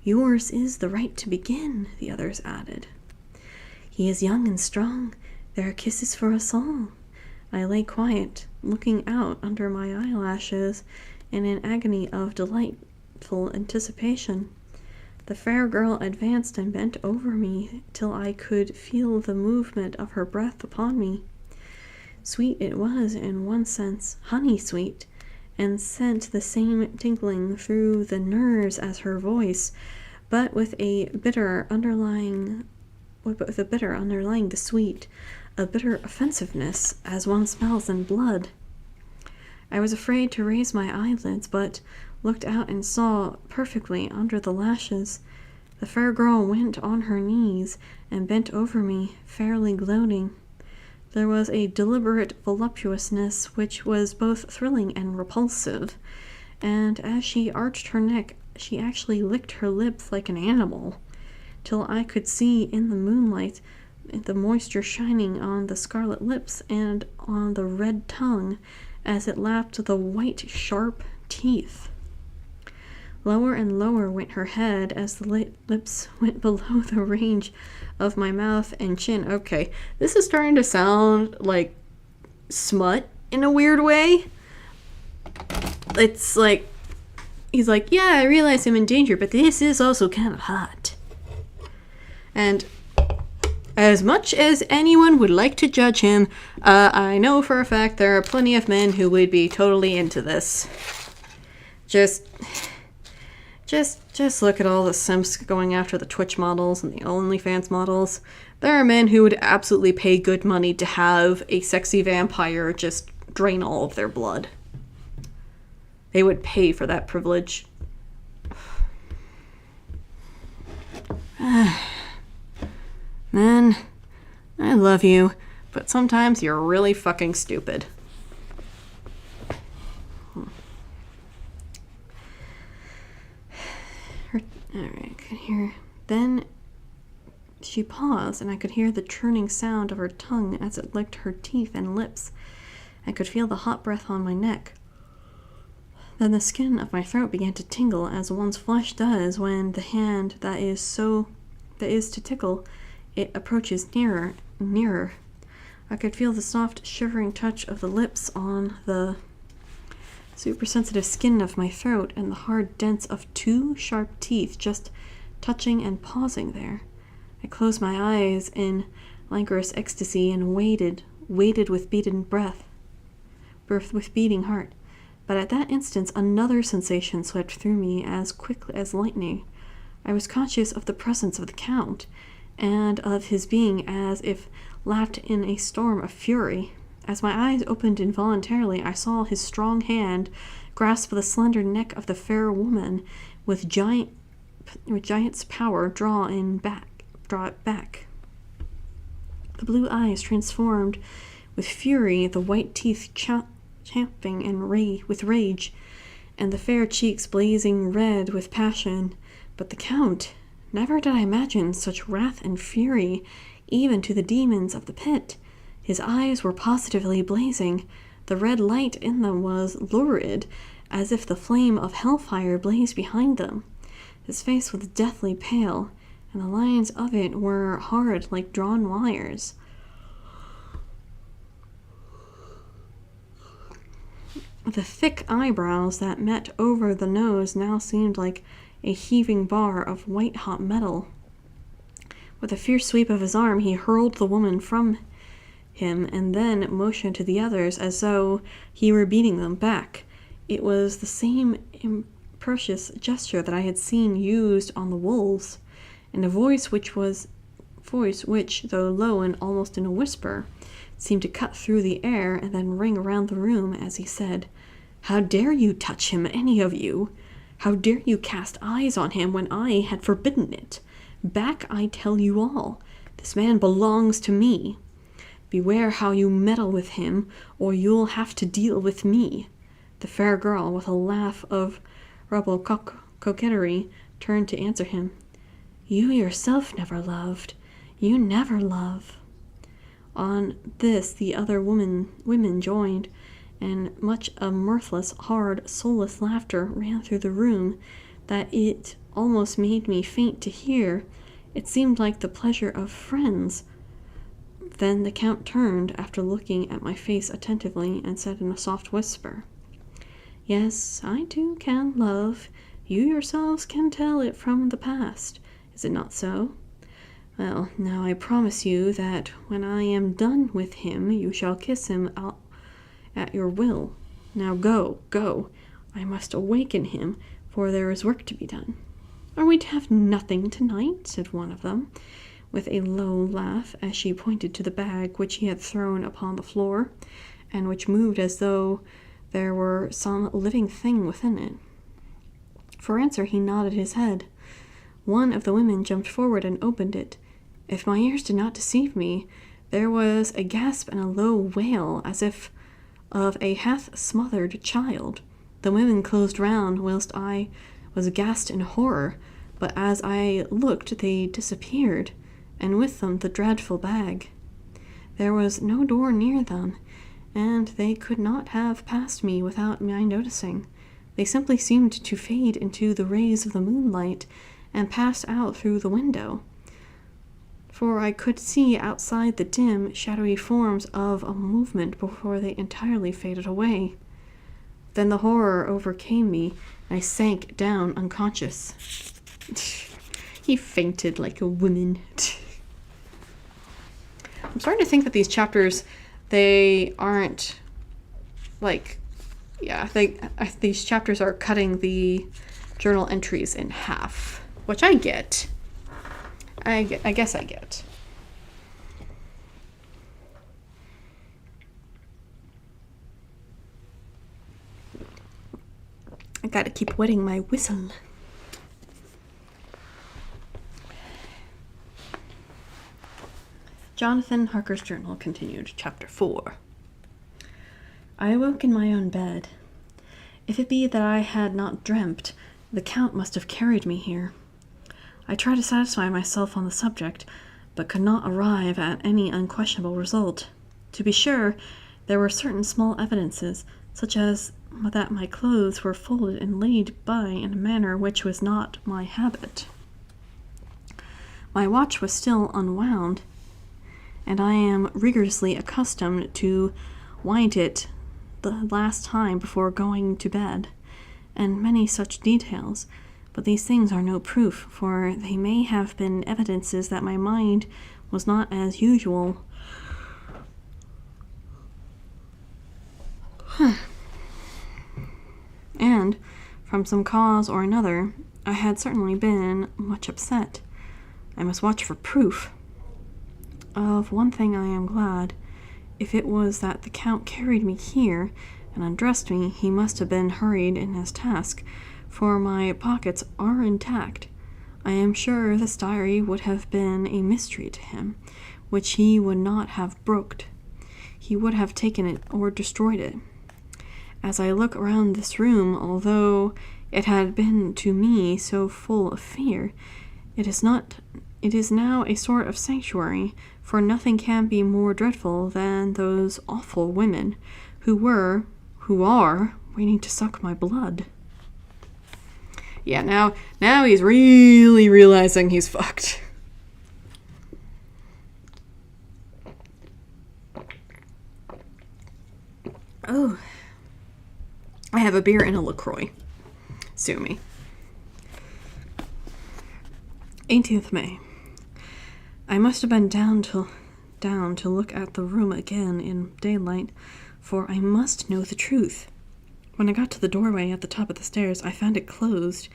A: Yours is the right to begin," the others added. He is young and strong. There are kisses for us all. I lay quiet, looking out under my eyelashes in an agony of delightful anticipation. The fair girl advanced and bent over me till I could feel the movement of her breath upon me. Sweet it was in one sense, honey sweet, and sent the same tingling through the nerves as her voice, but with a bitter underlying the sweet, a bitter offensiveness, as one smells in blood. I was afraid to raise my eyelids, but looked out and saw perfectly under the lashes. The fair girl went on her knees and bent over me, fairly gloating. There was a deliberate voluptuousness which was both thrilling and repulsive, and as she arched her neck, she actually licked her lips like an animal, till I could see in the moonlight the moisture shining on the scarlet lips and on the red tongue as it lapped the white, sharp teeth. Lower and lower went her head as the lips went below the range of my mouth and chin. Okay, this is starting to sound like smut in a weird way. It's like, he's like, yeah, I realize I'm in danger, but this is also kind of hot. And as much as anyone would like to judge him, I know for a fact there are plenty of men who would be totally into this. Just look at all the simps going after the Twitch models and the OnlyFans models. There are men who would absolutely pay good money to have a sexy vampire just drain all of their blood. They would pay for that privilege. Man, I love you, but sometimes you're really fucking stupid. Alright, I could hear. Then she paused, and I could hear the churning sound of her tongue as it licked her teeth and lips. I could feel the hot breath on my neck. Then the skin of my throat began to tingle, as one's flesh does when the hand that is to tickle it approaches nearer and nearer. I could feel the soft, shivering touch of the lips on the super sensitive skin of my throat, and the hard dents of two sharp teeth just touching and pausing there. I closed my eyes in languorous ecstasy and waited with beating heart. But at that instant another sensation swept through me as quickly as lightning. I was conscious of the presence of the Count, and of his being as if lapped in a storm of fury. As my eyes opened involuntarily, I saw his strong hand grasp the slender neck of the fair woman with giant's power draw it back. The blue eyes transformed with fury, the white teeth champing with rage, and the fair cheeks blazing red with passion. But the Count, never did I imagine such wrath and fury, even to the demons of the pit. His eyes were positively blazing. The red light in them was lurid, as if the flame of hellfire blazed behind them. His face was deathly pale, and the lines of it were hard like drawn wires. The thick eyebrows that met over the nose now seemed like a heaving bar of white-hot metal. With a fierce sweep of his arm, he hurled the woman from him, and then motioned to the others as though he were beating them back. It was the same imperious gesture that I had seen used on the wolves, and a voice which, though low and almost in a whisper, seemed to cut through the air and then ring around the room as he said, "How dare you touch him, any of you? How dare you cast eyes on him when I had forbidden it? Back, I tell you all. This man belongs to me. Beware how you meddle with him, or you'll have to deal with me." The fair girl, with a laugh of rebel coquetry, turned to answer him. "You yourself never loved. You never love." On this the other women joined, and much a mirthless, hard, soulless laughter ran through the room that it almost made me faint to hear. It seemed like the pleasure of friends, Then the Count turned after looking at my face attentively and said in a soft whisper, "Yes, I too can love. You yourselves can tell it from the past. Is it not so? Well, now I promise you that when I am done with him, you shall kiss him at your will. Now go, go. I must awaken him, for there is work to be done." "Are we to have nothing tonight?" said one of them, with a low laugh, as she pointed to the bag which he had thrown upon the floor, and which moved as though there were some living thing within it. For answer he nodded his head. One of the women jumped forward and opened it. If my ears did not deceive me, there was a gasp and a low wail, as if of a half-smothered child. The women closed round, whilst I was aghast in horror, but as I looked they disappeared, and with them the dreadful bag. There was no door near them, and they could not have passed me without my noticing. They simply seemed to fade into the rays of the moonlight and pass out through the window, for I could see outside the dim, shadowy forms of a movement before they entirely faded away. Then the horror overcame me, and I sank down unconscious. He fainted like a woman. I'm starting to think that these chapters, they aren't like, these chapters are cutting the journal entries in half, which I get. I guess I get. I gotta keep wetting my whistle. Jonathan Harker's journal continued, Chapter 4. I awoke in my own bed. If it be that I had not dreamt, the Count must have carried me here. I tried to satisfy myself on the subject, but could not arrive at any unquestionable result. To be sure, there were certain small evidences, such as that my clothes were folded and laid by in a manner which was not my habit. My watch was still unwound, and I am rigorously accustomed to wind it the last time before going to bed, and many such details, but these things are no proof, for they may have been evidences that my mind was not as usual. And, from some cause or another, I had certainly been much upset. I must watch for proof. Of one thing I am glad. If it was that the Count carried me here and undressed me, he must have been hurried in his task, for my pockets are intact. I am sure this diary would have been a mystery to him, which he would not have brooked. He would have taken it or destroyed it. As I look around this room, although it had been to me so full of fear, it is now a sort of sanctuary, for nothing can be more dreadful than those awful women who are waiting to suck my blood. Yeah, now he's really realizing he's fucked. Oh. I have a beer and a LaCroix. Sue me. 18th May. I must have been down to look at the room again in daylight, for I must know the truth. When I got to the doorway at the top of the stairs, I found it closed.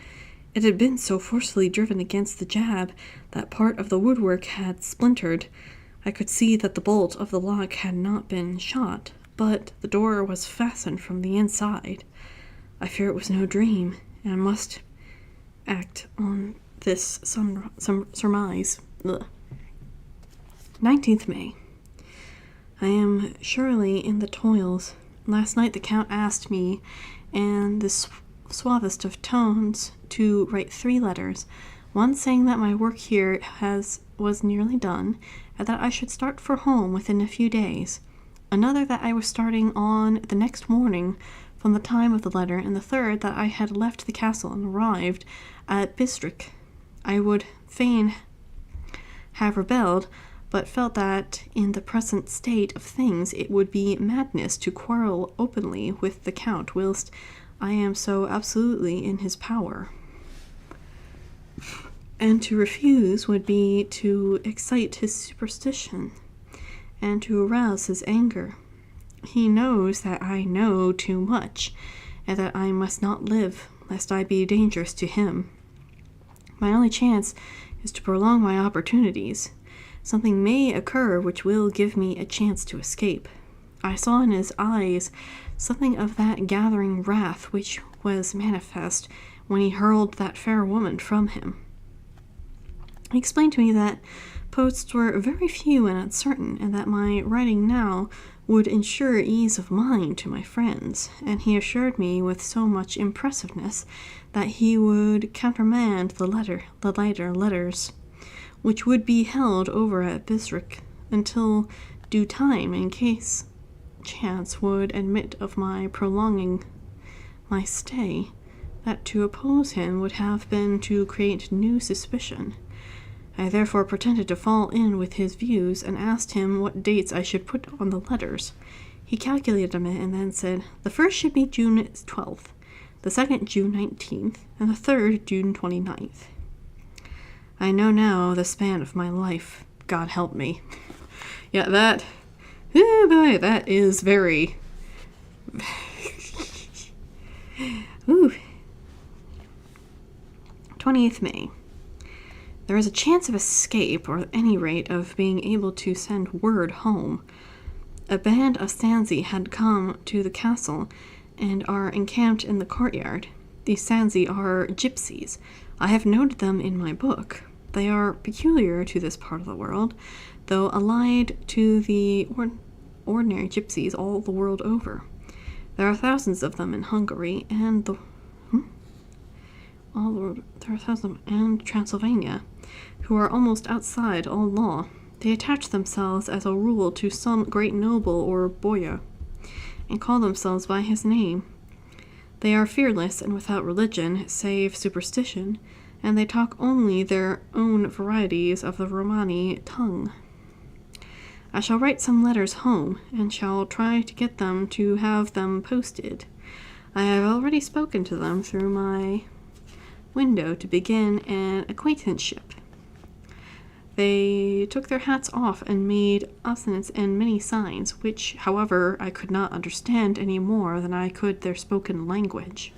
A: It had been so forcefully driven against the jab that part of the woodwork had splintered. I could see that the bolt of the lock had not been shot, but the door was fastened from the inside. I fear it was no dream, and I must act on this surmise. Ugh. 19th May. I am surely in the toils. Last night the Count asked me, in the suavest of tones, to write 3 letters, one saying that my work here was nearly done, and that I should start for home within a few days. Another that I was starting on the next morning from the time of the letter, and the third that I had left the castle and arrived at Bistrick. I would fain have rebelled, but felt that in the present state of things it would be madness to quarrel openly with the Count whilst I am so absolutely in his power. And to refuse would be to excite his superstition, and to arouse his anger. He knows that I know too much, and that I must not live, lest I be dangerous to him. My only chance is to prolong my opportunities. Something may occur which will give me a chance to escape. I saw in his eyes something of that gathering wrath which was manifest when he hurled that fair woman from him. He explained to me that posts were very few and uncertain, and that my writing now would ensure ease of mind to my friends, and he assured me with so much impressiveness that he would countermand the lighter letters, which would be held over at Bisrick until due time, in case chance would admit of my prolonging my stay, that to oppose him would have been to create new suspicion. I therefore pretended to fall in with his views, and asked him what dates I should put on the letters. He calculated a minute, and then said, the first should be June 12th, the second June 19th, and the third June 29th. I know now the span of my life. God help me. Yeah, that is very... Ooh. 20th May. There is a chance of escape, or at any rate of being able to send word home. A band of Sanzi had come to the castle and are encamped in the courtyard. These Sanzi are gypsies. I have noted them in my book. They are peculiar to this part of the world, though allied to the ordinary gypsies all the world over. There are thousands of them in Hungary and Transylvania, who are almost outside all law. They attach themselves as a rule to some great noble or boya, and call themselves by his name. They are fearless and without religion, save superstition, and they talk only their own varieties of the Romani tongue. I shall write some letters home, and shall try to get them to have them posted. I have already spoken to them through my window to begin an acquaintanceship. They took their hats off and made obeisance and many signs, which, however, I could not understand any more than I could their spoken language.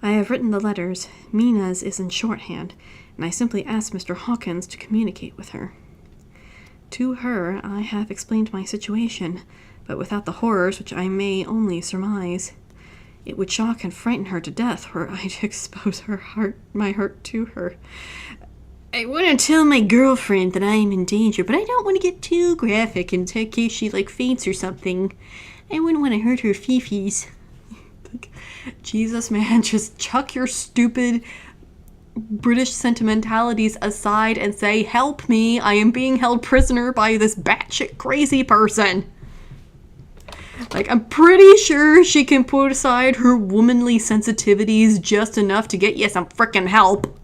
A: I have written the letters. Mina's is in shorthand, and I simply asked Mr. Hawkins to communicate with her. To her I have explained my situation, but without the horrors which I may only surmise. It would shock and frighten her to death were I to expose my heart to her. I want to tell my girlfriend that I am in danger, but I don't want to get too graphic in case she, faints or something. I wouldn't want to hurt her fifis. Jesus, man, just chuck your stupid British sentimentalities aside and say, help me, I am being held prisoner by this batshit crazy person. I'm pretty sure she can put aside her womanly sensitivities just enough to get you some frickin' help.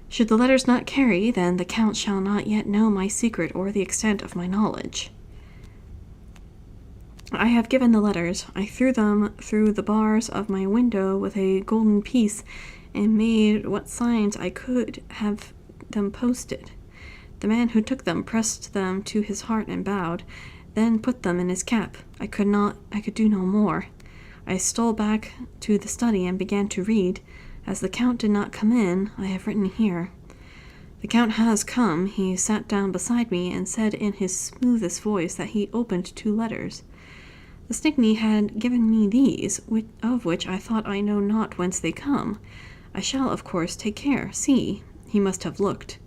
A: Should the letters not carry, then the Count shall not yet know my secret or the extent of my knowledge. I have given the letters. I threw them through the bars of my window with a golden piece, and made what signs I could have them posted. The man who took them pressed them to his heart and bowed, then put them in his cap. I could do no more. I stole back to the study and began to read. As the Count did not come in, I have written here. The Count has come. He sat down beside me and said in his smoothest voice that he opened 2 letters. The Stickney had given me these, of which I thought I know not whence they come. I shall, of course, take care. See, he must have looked.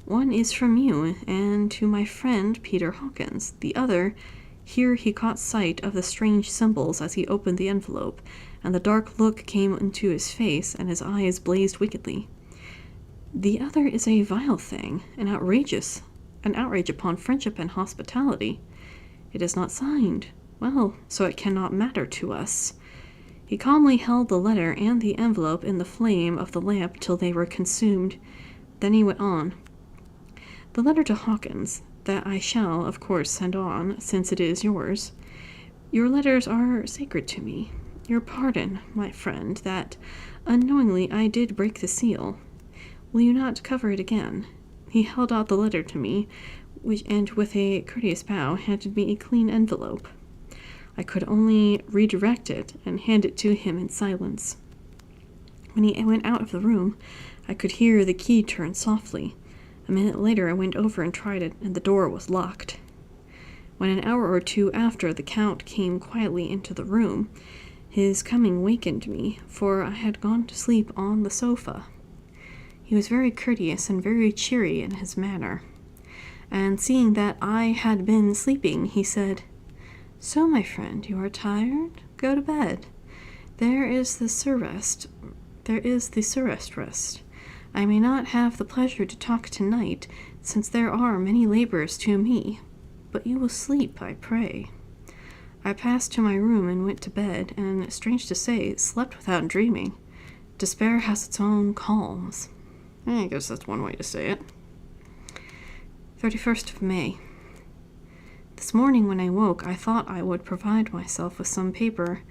A: One is from you, and to my friend Peter Hawkins. The other, here he caught sight of the strange symbols as he opened the envelope, and the dark look came into his face, and his eyes blazed wickedly. The other is a vile thing, an outrage upon friendship and hospitality. It is not signed. Well, so it cannot matter to us. He calmly held the letter and the envelope in the flame of the lamp till they were consumed. Then he went on. The letter to Hawkins, that I shall, of course, send on, since it is yours. Your letters are sacred to me. Your pardon, my friend, that unknowingly I did break the seal. Will you not cover it again? He held out the letter to me, and with a courteous bow handed me a clean envelope. I could only redirect it and hand it to him in silence. When he went out of the room, I could hear the key turn softly. A minute later I went over and tried it, and the door was locked. When an hour or two after the Count came quietly into the room, his coming wakened me, for I had gone to sleep on the sofa. He was very courteous and very cheery in his manner, and seeing that I had been sleeping, he said, "So, my friend, you are tired? Go to bed. There is the Surrest rest. I may not have the pleasure to talk tonight, since there are many labors to me, but you will sleep, I pray." I passed to my room and went to bed, and, strange to say, slept without dreaming. Despair has its own calms. I guess that's one way to say it. 31st of May. This morning when I woke, I thought I would provide myself with some paper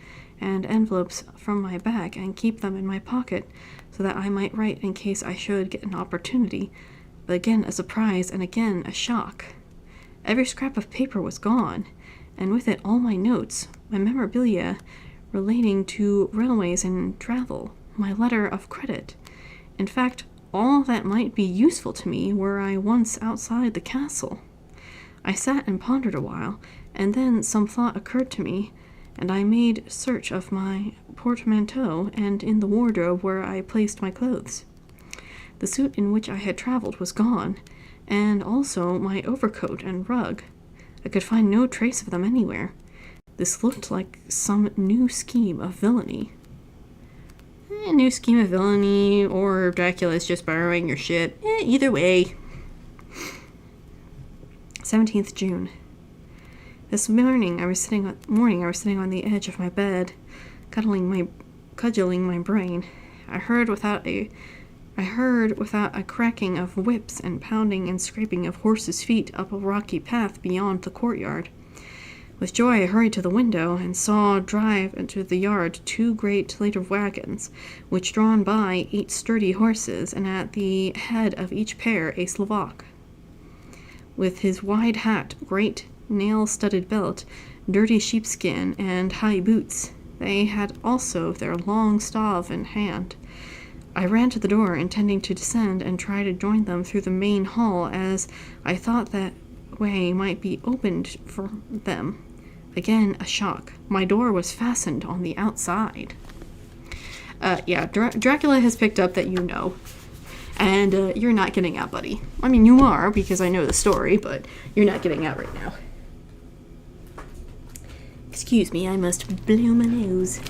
A: and envelopes from my bag and keep them in my pocket, so that I might write in case I should get an opportunity. But again a surprise, and again a shock. Every scrap of paper was gone, and with it all my notes, my memorabilia relating to railways and travel, my letter of credit. In fact, all that might be useful to me were I once outside the castle. I sat and pondered a while, and then some thought occurred to me, and I made search of my portmanteau and in the wardrobe where I placed my clothes. The suit in which I had traveled was gone, and also my overcoat and rug. I could find no trace of them anywhere. This looked like some new scheme of villainy. A new scheme of villainy, or Dracula's just borrowing your shit. Either way. 17th June. This morning I was sitting on the edge of my bed, cudgeling my brain. I heard without a cracking of whips and pounding and scraping of horses' feet up a rocky path beyond the courtyard. With joy I hurried to the window and saw drive into the yard 2 great later wagons, which drawn by 8 sturdy horses, and at the head of each pair a Slovak. With his wide hat, great nail-studded belt, dirty sheepskin, and high boots, they had also their long stave in hand. I ran to the door, intending to descend and try to join them through the main hall, as I thought that way might be opened for them. Again, a shock. My door was fastened on the outside. Dracula has picked up that you know. And you're not getting out, buddy. I mean, you are, because I know the story, but you're not getting out right now. Excuse me, I must blow my nose.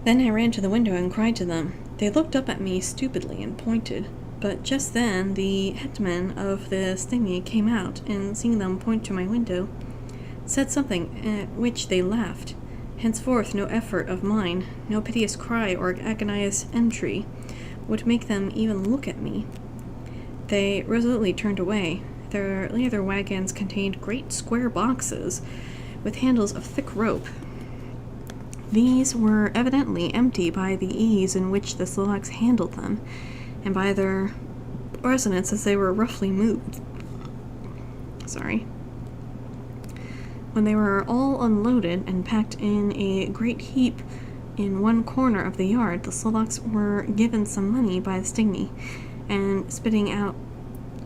A: Then I ran to the window and cried to them. They looked up at me stupidly and pointed, but just then the hetman of the Stigny came out, and seeing them point to my window, said something, at which they laughed. Henceforth no effort of mine, no piteous cry or agonized entreaty, would make them even look at me. They resolutely turned away. Their leather wagons contained great square boxes, with handles of thick rope. These were evidently empty by the ease in which the Slovaks handled them, and by their resonance as they were roughly moved. When they were all unloaded and packed in a great heap in one corner of the yard, the Slovaks were given some money by the Stigny, and spitting out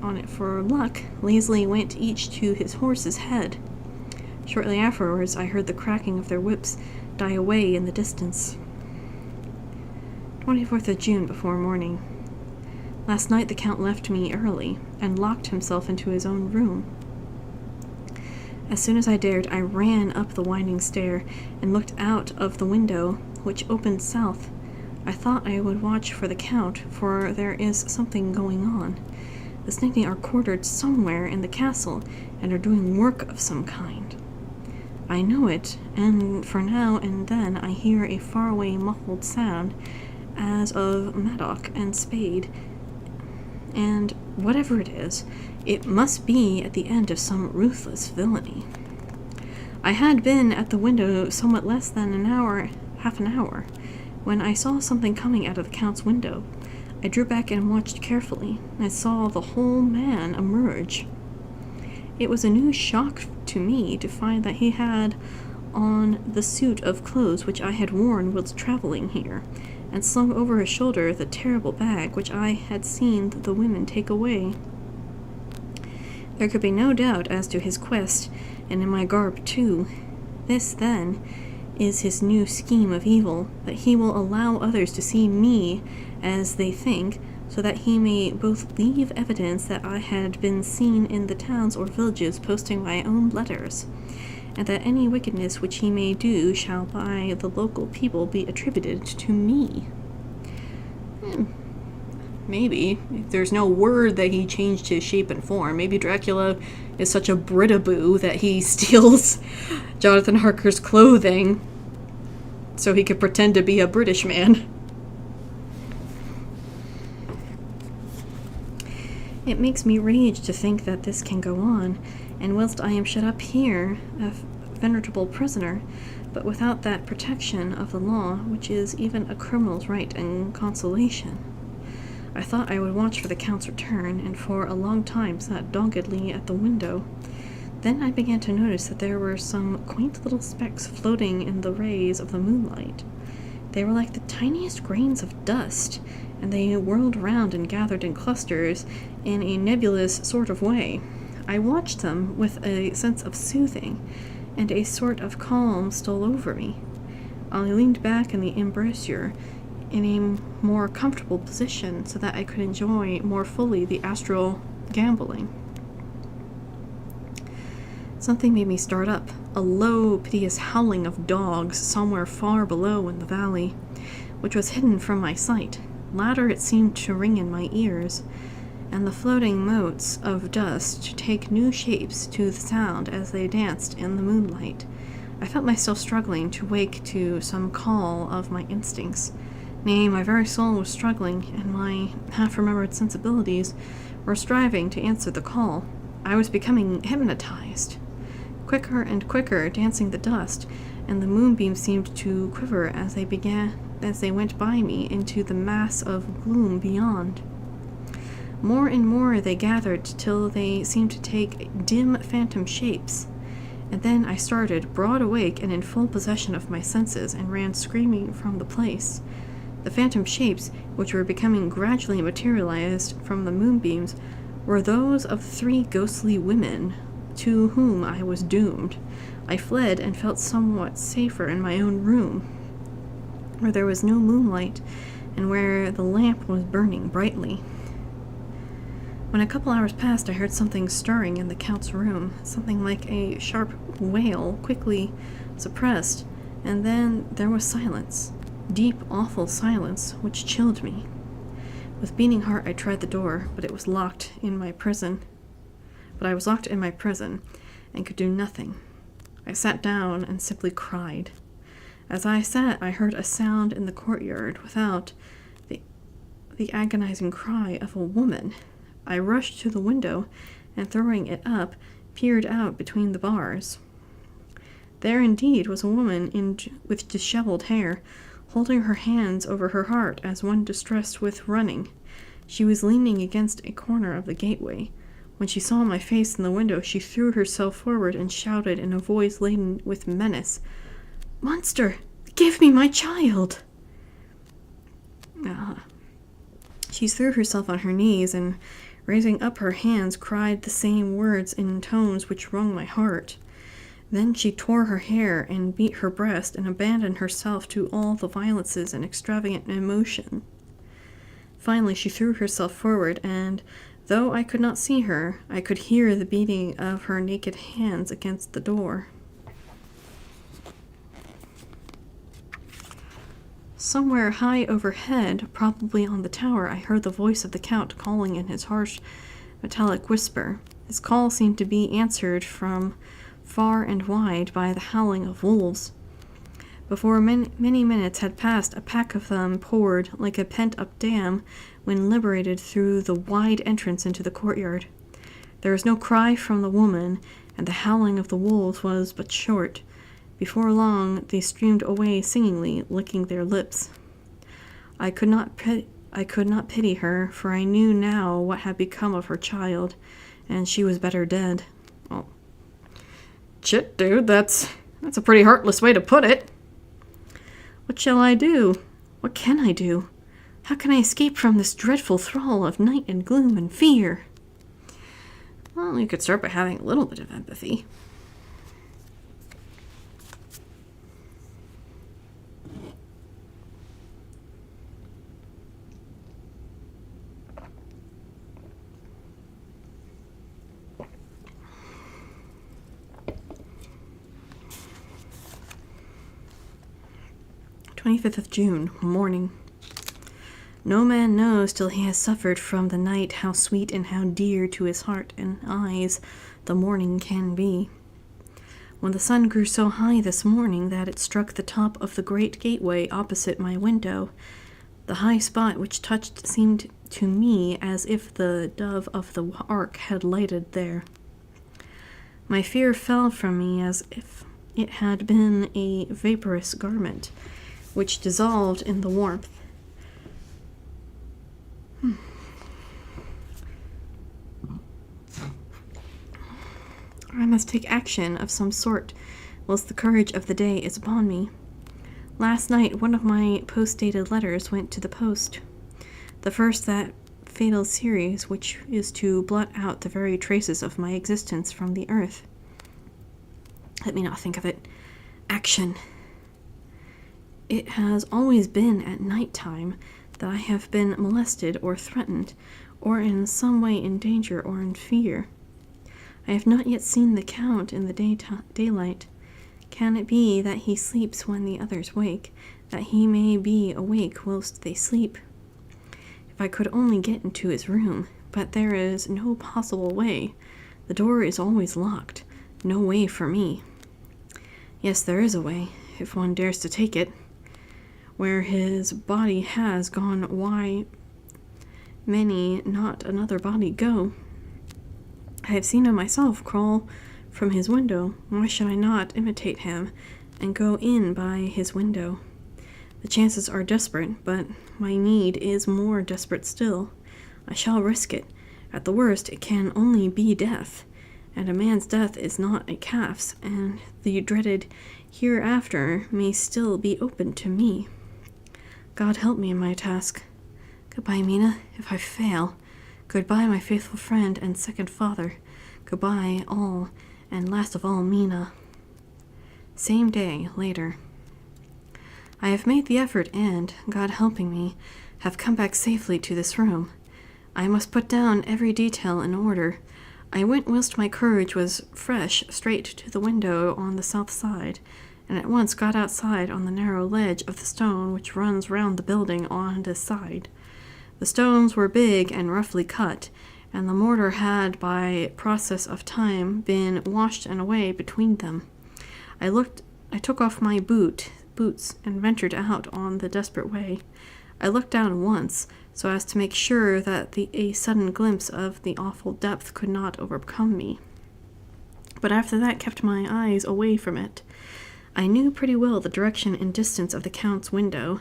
A: on it for luck, lazily went each to his horse's head. Shortly afterwards, I heard the cracking of their whips die away in the distance. 24th of June before morning. Last night the Count left me early and locked himself into his own room. As soon as I dared, I ran up the winding stair and looked out of the window, which opened south. I thought I would watch for the Count, for there is something going on. The Snigny are quartered somewhere in the castle and are doing work of some kind. I know it, and for now and then I hear a faraway muffled sound as of mattock and spade, and whatever it is, it must be at the end of some ruthless villainy. I had been at the window somewhat less than half an hour, when I saw something coming out of the Count's window. I drew back and watched carefully. I saw the whole man emerge. It was a new shock to me to find that he had on the suit of clothes which I had worn whilst travelling here, and slung over his shoulder the terrible bag which I had seen the women take away. There could be no doubt as to his quest, and in my garb too. This, then, is his new scheme of evil, that he will allow others to see me as they think, so that he may both leave evidence that I had been seen in the towns or villages posting my own letters, and that any wickedness which he may do shall by the local people be attributed to me. Maybe. If there's no word that he changed his shape and form, maybe Dracula is such a Britaboo that he steals Jonathan Harker's clothing so he could pretend to be a British man. It makes me rage to think that this can go on, and whilst I am shut up here, a venerable prisoner, but without that protection of the law, which is even a criminal's right and consolation. I thought I would watch for the Count's return, and for a long time sat doggedly at the window. Then I began to notice that there were some quaint little specks floating in the rays of the moonlight. They were like the tiniest grains of dust, and they whirled round and gathered in clusters in a nebulous sort of way. I watched them with a sense of soothing, and a sort of calm stole over me. I leaned back in the embrasure in a more comfortable position so that I could enjoy more fully the astral gambling. Something made me start up, a low, piteous howling of dogs somewhere far below in the valley, which was hidden from my sight. Louder it seemed to ring in my ears, and the floating motes of dust to take new shapes to the sound as they danced in the moonlight. I felt myself struggling to wake to some call of my instincts. Nay, my very soul was struggling, and my half-remembered sensibilities were striving to answer the call. I was becoming hypnotized. Quicker and quicker dancing the dust, and the moonbeams seemed to quiver as they went by me into the mass of gloom beyond. More and more they gathered till they seemed to take dim phantom shapes, and then I started, broad awake and in full possession of my senses, and ran screaming from the place. The phantom shapes, which were becoming gradually materialized from the moonbeams, were those of 3 ghostly women, to whom I was doomed. I fled and felt somewhat safer in my own room, where there was no moonlight, and where the lamp was burning brightly. When a couple hours passed, I heard something stirring in the Count's room, something like a sharp wail, quickly suppressed, and then there was silence. Deep, awful silence, which chilled me. With beating heart, I tried the door, but I was locked in my prison, and could do nothing. I sat down and simply cried. As I sat, I heard a sound in the courtyard without, the agonizing cry of a woman. I rushed to the window, and throwing it up, peered out between the bars. There indeed was a woman with disheveled hair, holding her hands over her heart as one distressed with running. She was leaning against a corner of the gateway. When she saw my face in the window, she threw herself forward and shouted in a voice laden with menace, "Monster, give me my child!" She threw herself on her knees and raising up her hands, cried the same words in tones which wrung my heart. Then she tore her hair and beat her breast and abandoned herself to all the violences and extravagant emotion. Finally she threw herself forward, and, though I could not see her, I could hear the beating of her naked hands against the door. Somewhere high overhead, probably on the tower, I heard the voice of the Count calling in his harsh, metallic whisper. His call seemed to be answered from far and wide by the howling of wolves. Before many minutes had passed, a pack of them poured like a pent-up dam when liberated through the wide entrance into the courtyard. There was no cry from the woman, and the howling of the wolves was but short. Before long, they streamed away singingly, licking their lips. I could not pity her, for I knew now what had become of her child, and she was better dead. Oh, shit, dude, that's a pretty heartless way to put it. What shall I do? What can I do? How can I escape from this dreadful thrall of night and gloom and fear? Well, you could start by having a little bit of empathy. June 25th, morning. No man knows till he has suffered from the night how sweet and how dear to his heart and eyes the morning can be. When the sun grew so high this morning that it struck the top of the great gateway opposite my window, the high spot which touched seemed to me as if the dove of the ark had lighted there. My fear fell from me as if it had been a vaporous garment, which dissolved in the warmth. I must take action of some sort, whilst the courage of the day is upon me. Last night one of my post-dated letters went to the post. The first that fatal series which is to blot out the very traces of my existence from the earth. Let me not think of it. Action. It has always been at night time that I have been molested or threatened, or in some way in danger or in fear. I have not yet seen the Count in the daylight. Can it be that he sleeps when the others wake, that he may be awake whilst they sleep? If I could only get into his room, but there is no possible way. The door is always locked. No way for me. Yes, there is a way, if one dares to take it. Where his body has gone, why many not another body go? I have seen him myself crawl from his window. Why should I not imitate him and go in by his window? The chances are desperate, but my need is more desperate still. I shall risk it. At the worst, it can only be death, and a man's death is not a calf's, and the dreaded hereafter may still be open to me. God help me in my task. Goodbye, Mina, if I fail. Goodbye, my faithful friend and second father. Goodbye, all, and last of all, Mina. Same day, later. I have made the effort and, God helping me, have come back safely to this room. I must put down every detail in order. I went whilst my courage was fresh straight to the window on the south side, and at once got outside on the narrow ledge of the stone which runs round the building on this side. The stones were big and roughly cut, and the mortar had, by process of time, been washed and away between them. I took off my boots, and ventured out on the desperate way. I looked down once, so as to make sure that a sudden glimpse of the awful depth could not overcome me. But after that kept my eyes away from it. I knew pretty well the direction and distance of the Count's window,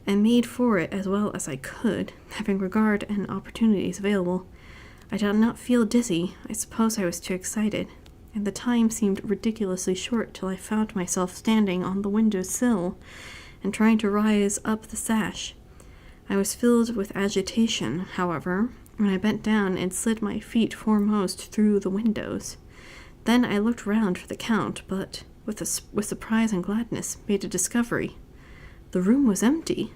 A: and made for it as well as I could, having regard and opportunities available. I did not feel dizzy. I suppose I was too excited, and the time seemed ridiculously short till I found myself standing on the window sill and trying to rise up the sash. I was filled with agitation, however, when I bent down and slid my feet foremost through the windows. Then I looked round for the Count, but with surprise and gladness made a discovery. The room was empty.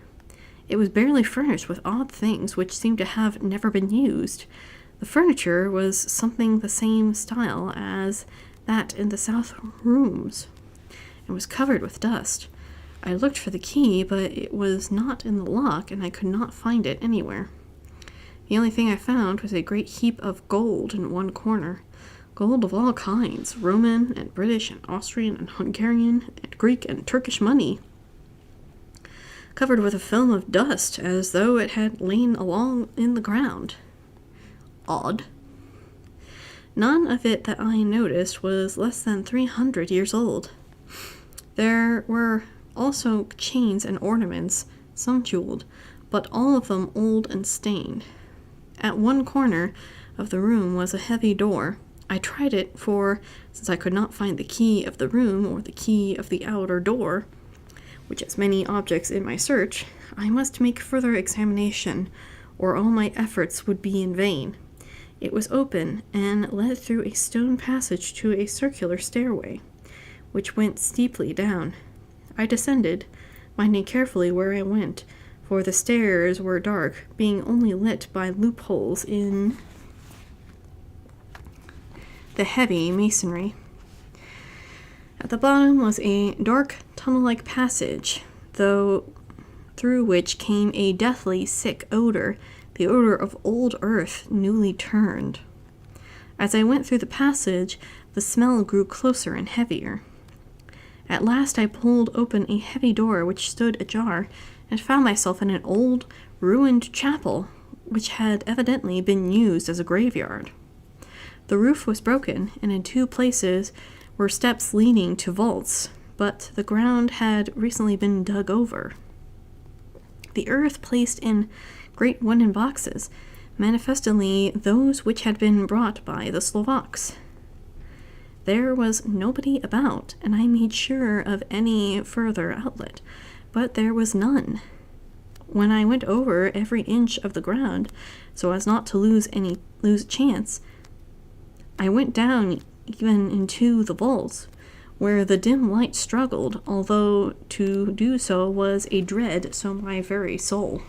A: It was barely furnished with odd things which seemed to have never been used. The furniture was something the same style as that in the south rooms, and was covered with dust. I looked for the key, but it was not in the lock, and I could not find it anywhere. The only thing I found was a great heap of gold in one corner. Gold of all kinds, Roman and British and Austrian and Hungarian and Greek and Turkish money, covered with a film of dust as though it had lain along in the ground. Odd. None of it that I noticed was less than 300 years old. There were also chains and ornaments, some jeweled, but all of them old and stained. At one corner of the room was a heavy door. I tried it, for since I could not find the key of the room or the key of the outer door, which has many objects in my search, I must make further examination, or all my efforts would be in vain. It was open, and led through a stone passage to a circular stairway, which went steeply down. I descended, minding carefully where I went, for the stairs were dark, being only lit by loopholes in the heavy masonry. At the bottom was a dark, tunnel-like passage, through which came a deathly sick odor, the odor of old earth newly turned. As I went through the passage, the smell grew closer and heavier. At last I pulled open a heavy door which stood ajar, and found myself in an old, ruined chapel, which had evidently been used as a graveyard. The roof was broken, and in 2 places were steps leading to vaults, but the ground had recently been dug over. The earth placed in great wooden boxes, manifestly those which had been brought by the Slovaks. There was nobody about, and I made sure of any further outlet, but there was none. When I went over every inch of the ground, so as not to lose chance, I went down even into the vaults, where the dim light struggled, although to do so was a dread so my very soul.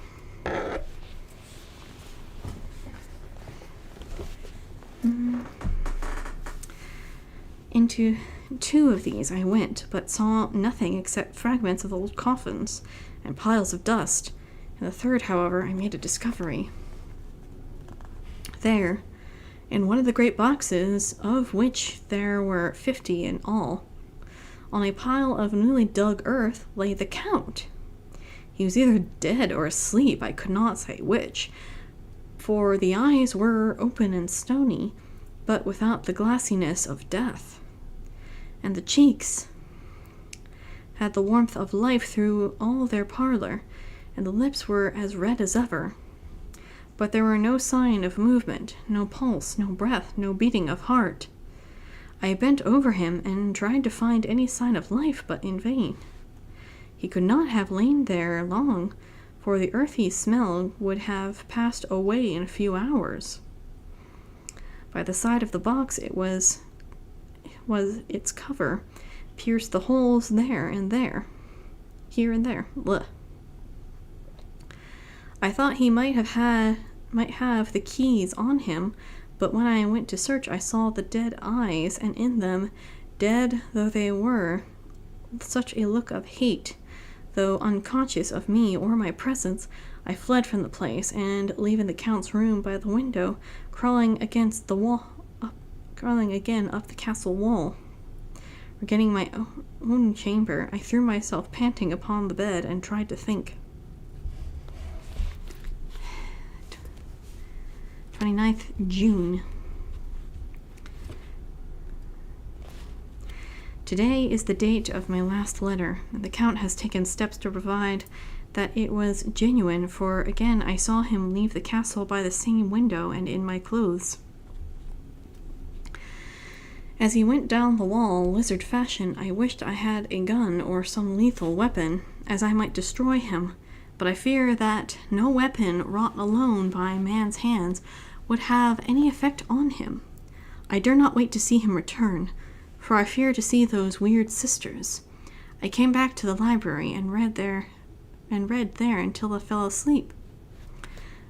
A: Into 2 of these I went, but saw nothing except fragments of old coffins and piles of dust. In the 3rd, however, I made a discovery. There, in one of the great boxes, of which there were 50 in all, on a pile of newly dug earth lay the Count. He was either dead or asleep, I could not say which, for the eyes were open and stony, but without the glassiness of death, and the cheeks had the warmth of life through all their pallor, and the lips were as red as ever. But there were no sign of movement, no pulse, no breath, no beating of heart. I bent over him and tried to find any sign of life, but in vain. He could not have lain there long, for the earthy smell would have passed away in a few hours. By the side of the box it was its cover, pierced the holes there and there, here and there. Blech. I thought he might have the keys on him, but when I went to search I saw the dead eyes, and in them, dead though they were, such a look of hate. Though unconscious of me or my presence, I fled from the place, and leaving the Count's room by the window, crawling again up the castle wall. Regaining my own chamber, I threw myself panting upon the bed and tried to think. 29th June. Today is the date of my last letter, and the Count has taken steps to provide that it was genuine, for again I saw him leave the castle by the same window and in my clothes. As he went down the wall, lizard fashion, I wished I had a gun or some lethal weapon, as I might destroy him, but I fear that no weapon wrought alone by man's hands would have any effect on him. I dare not wait to see him return, for I fear to see those weird sisters. I came back to the library and read there until I fell asleep.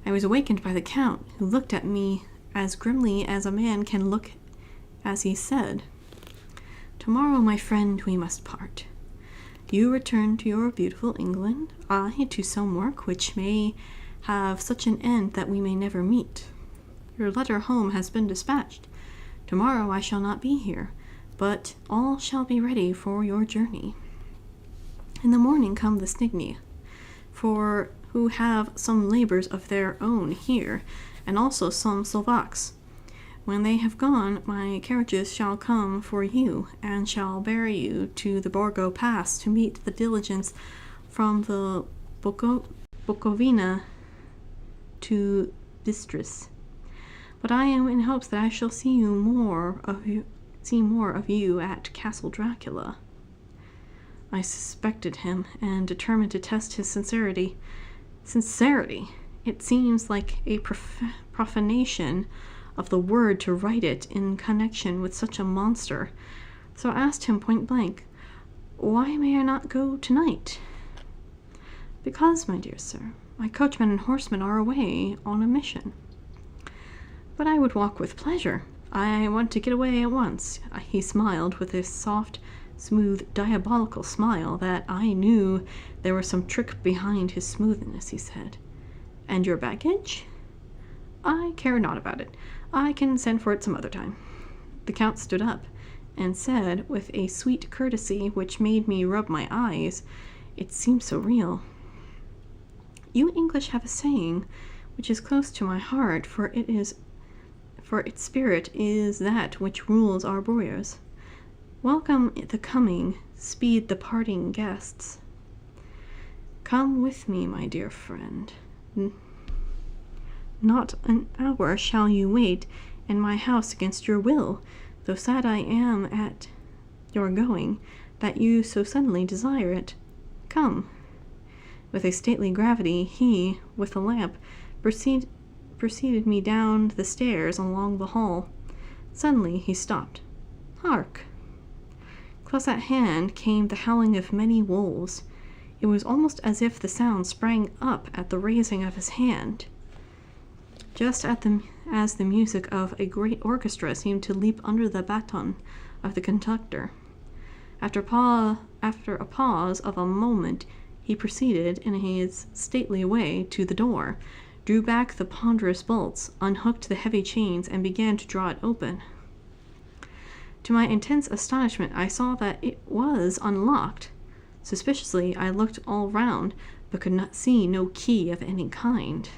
A: I was awakened by the Count, who looked at me as grimly as a man can look, as he said, "Tomorrow, my friend, we must part. You return to your beautiful England, I to some work which may have such an end that we may never meet. Your letter home has been dispatched. Tomorrow I shall not be here, but all shall be ready for your journey. In the morning come the Snigny, for who have some labors of their own here, and also some Slovaks. When they have gone, my carriages shall come for you, and shall bear you to the Borgo Pass to meet the diligence from the Bukovina to Bistris. But I am in hopes that I shall see more of you at Castle Dracula." I suspected him, and determined to test his sincerity. Sincerity! It seems like a profanation of the word to write it in connection with such a monster. So I asked him point blank, "Why may I not go tonight?" "Because, my dear sir, my coachman and horsemen are away on a mission." "But I would walk with pleasure. I want to get away at once." He smiled with a soft, smooth, diabolical smile that I knew there was some trick behind his smoothness. He said, "And your baggage?" "I care not about it. I can send for it some other time." The Count stood up and said, with a sweet courtesy which made me rub my eyes, it seemed so real, "You English have a saying which is close to my heart, for its spirit is that which rules our boyars. Welcome the coming, speed the parting guests. Come with me, my dear friend. Not an hour shall you wait in my house against your will, though sad I am at your going, that you so suddenly desire it. Come." With a stately gravity, he, with a lamp, preceded me down the stairs along the hall. Suddenly he stopped. Hark! Close at hand came the howling of many wolves. It was almost as if the sound sprang up at the raising of his hand, just as the music of a great orchestra seemed to leap under the baton of the conductor. After a pause of a moment, he proceeded in his stately way to the door, drew back the ponderous bolts, unhooked the heavy chains, and began to draw it open. To my intense astonishment, I saw that it was unlocked. Suspiciously, I looked all round, but could not see no key of any kind.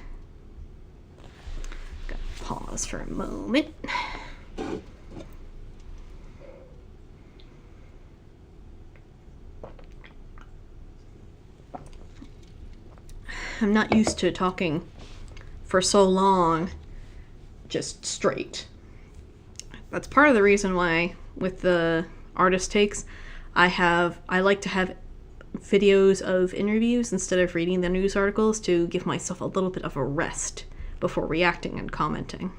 A: Gotta pause for a moment. I'm not used to talking for so long just straight. That's part of the reason why with the artist takes I like to have videos of interviews instead of reading the news articles, to give myself a little bit of a rest before reacting and commenting.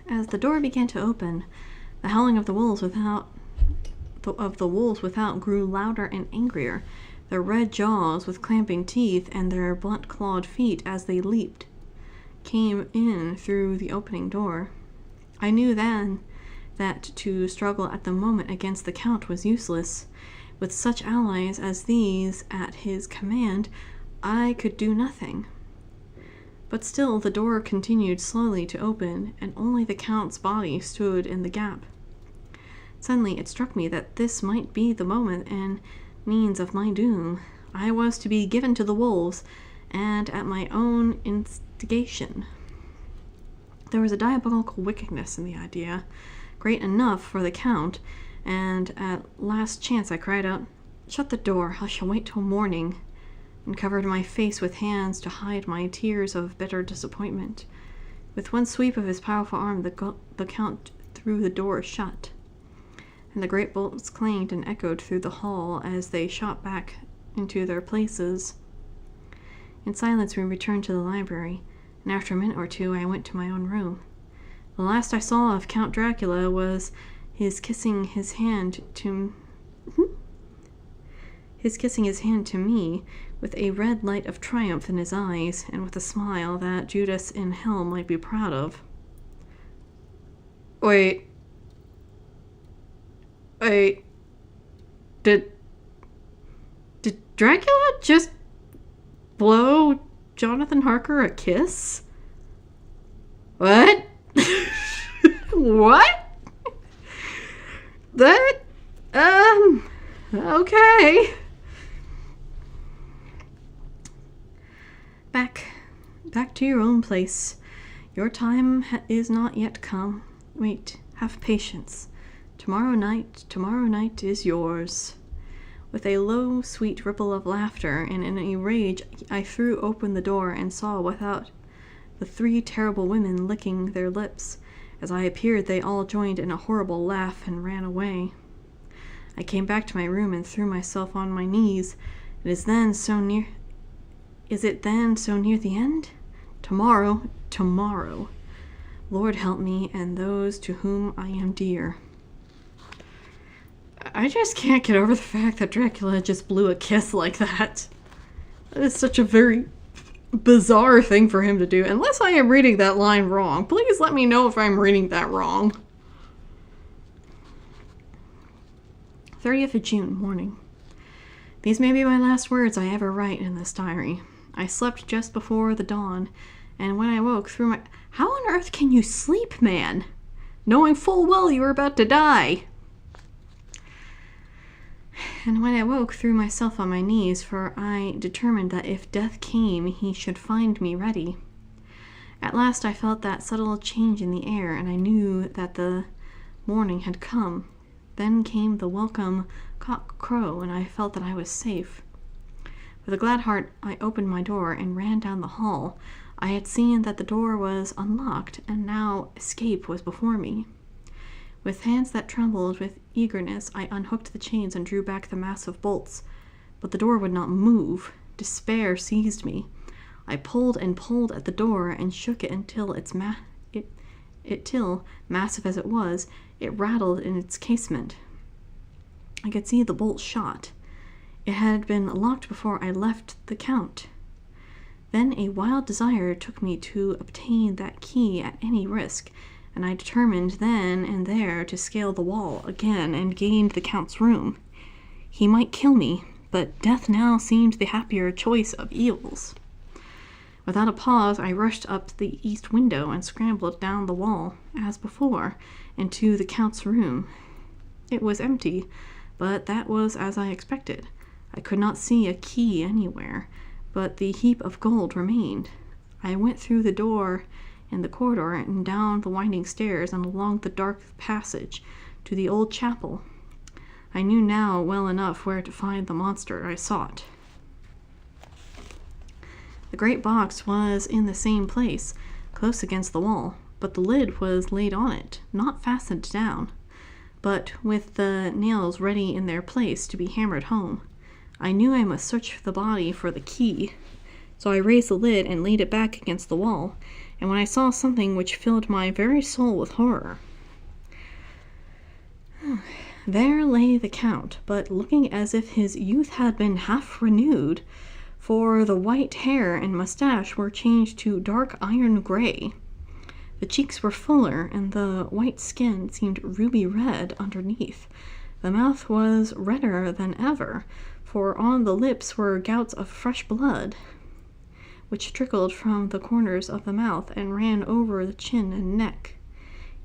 A: As the door began to open, the howling of the wolves without grew louder and angrier, their red jaws with clamping teeth and their blunt-clawed feet as they leaped came in through the opening door. I knew then that to struggle at the moment against the Count was useless. With such allies as these at his command, I could do nothing. But still the door continued slowly to open, and only the Count's body stood in the gap. Suddenly it struck me that this might be the moment and means of my doom. I was to be given to the wolves, and at my own instigation. There was a diabolical wickedness in the idea, great enough for the Count, and at last chance I cried out, "Shut the door, I shall wait till morning," and covered my face with hands to hide my tears of bitter disappointment. With one sweep of his powerful arm, the Count threw the door shut, and the great bolts clanged and echoed through the hall as they shot back into their places. In silence we returned to the library, and after a minute or two I went to my own room. The last I saw of Count Dracula was his kissing his hand to me with a red light of triumph in his eyes and with a smile that Judas in hell might be proud of. Wait. Did Dracula just blow Jonathan Harker a kiss? What? What? That, okay. Back to your own place. Your time is not yet come. Wait, have patience. Tomorrow night is yours. With a low, sweet ripple of laughter, and in a rage, I threw open the door and saw without the 3 terrible women licking their lips. As I appeared, they all joined in a horrible laugh and ran away. I came back to my room and threw myself on my knees. Is it then so near the end? Tomorrow. Lord help me and those to whom I am dear. I just can't get over the fact that Dracula just blew a kiss like that. That is such a very bizarre thing for him to do. Unless I am reading that line wrong. Please let me know if I'm reading that wrong. 30th of June, morning. These may be my last words I ever write in this diary. I slept just before the dawn, and when I woke through my... How on earth can you sleep, man? Knowing full well you were about to die. And when I woke, threw myself on my knees, for I determined that if death came, he should find me ready. At last I felt that subtle change in the air, and I knew that the morning had come. Then came the welcome cock crow, and I felt that I was safe. With a glad heart, I opened my door and ran down the hall. I had seen that the door was unlocked, and now escape was before me. With hands that trembled with eagerness, I unhooked the chains and drew back the massive bolts. But the door would not move. Despair seized me. I pulled and pulled at the door and shook it until massive as it was, it rattled in its casement. I could see the bolt shot. It had been locked before I left the Count. Then a wild desire took me to obtain that key at any risk, and I determined then and there to scale the wall again and gain the Count's room. He might kill me, but death now seemed the happier choice of evils. Without a pause, I rushed up the east window and scrambled down the wall, as before, into the Count's room. It was empty, but that was as I expected. I could not see a key anywhere, but the heap of gold remained. I went through the door in the corridor and down the winding stairs and along the dark passage to the old chapel. I knew now well enough where to find the monster I sought. The great box was in the same place, close against the wall, but the lid was laid on it, not fastened down, but with the nails ready in their place to be hammered home. I knew I must search the body for the key, so I raised the lid and laid it back against the wall, and when I saw something which filled my very soul with horror. There lay the Count, but looking as if his youth had been half renewed, for the white hair and mustache were changed to dark iron gray. The cheeks were fuller, and the white skin seemed ruby red underneath. The mouth was redder than ever, for on the lips were gouts of fresh blood, which trickled from the corners of the mouth and ran over the chin and neck.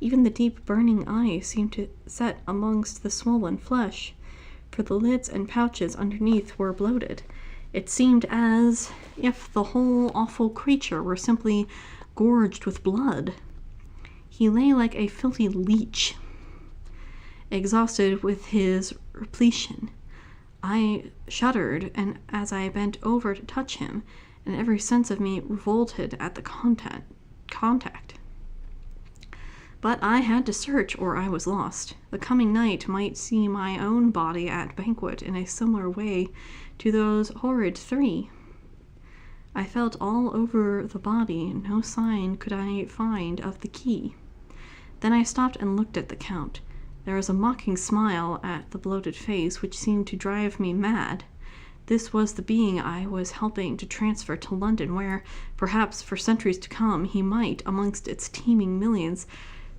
A: Even the deep burning eyes seemed to set amongst the swollen flesh, for the lids and pouches underneath were bloated. It seemed as if the whole awful creature were simply gorged with blood. He lay like a filthy leech, exhausted with his repletion. I shuddered, and as I bent over to touch him, and every sense of me revolted at the contact. But I had to search or I was lost. The coming night might see my own body at banquet in a similar way to those horrid three. I felt all over the body, no sign could I find of the key. Then I stopped and looked at the Count. There was a mocking smile at the bloated face which seemed to drive me mad. This was the being I was helping to transfer to London, where, perhaps for centuries to come, he might, amongst its teeming millions,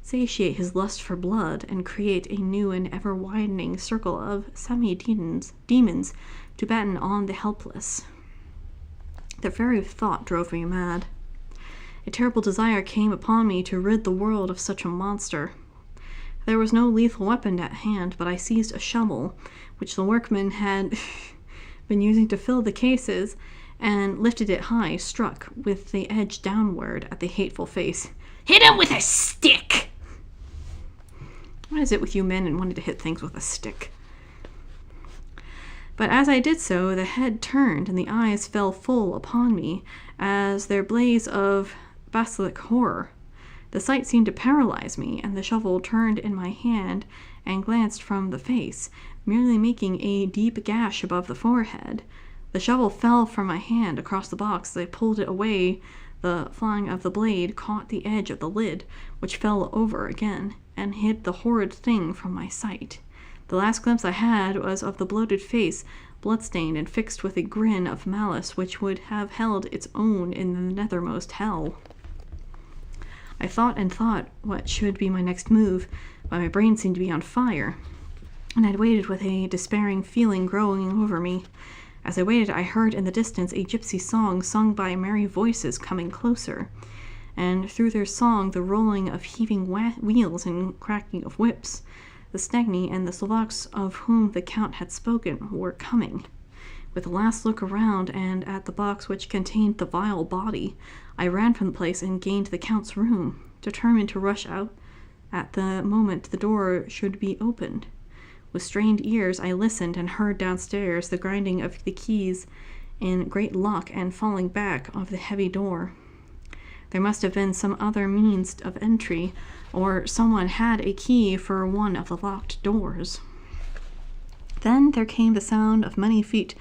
A: satiate his lust for blood and create a new and ever-widening circle of semi-demons to batten on the helpless. The very thought drove me mad. A terrible desire came upon me to rid the world of such a monster. There was no lethal weapon at hand, but I seized a shovel, which the workmen had been using to fill the cases, and lifted it high, struck with the edge downward at the hateful face. "Hit him with a stick!" What is it with you men and wanting to hit things with a stick? But as I did so, the head turned, and the eyes fell full upon me, as their blaze of basilisk horror. The sight seemed to paralyze me, and the shovel turned in my hand and glanced from the face, merely making a deep gash above the forehead. The shovel fell from my hand across the box. As I pulled it away, the flying of the blade caught the edge of the lid, which fell over again, and hid the horrid thing from my sight. The last glimpse I had was of the bloated face, blood-stained and fixed with a grin of malice which would have held its own in the nethermost hell. I thought and thought what should be my next move, but my brain seemed to be on fire, and I waited with a despairing feeling growing over me. As I waited, I heard in the distance a gypsy song sung by merry voices coming closer, and through their song the rolling of heaving wheels and cracking of whips. The Stagny and the Slovaks of whom the Count had spoken were coming. With a last look around and at the box which contained the vile body, I ran from the place and gained the Count's room, determined to rush out at the moment the door should be opened. With strained ears I listened and heard downstairs the grinding of the keys in great lock and falling back of the heavy door. There must have been some other means of entry, or someone had a key for one of the locked doors. Then there came the sound of many feet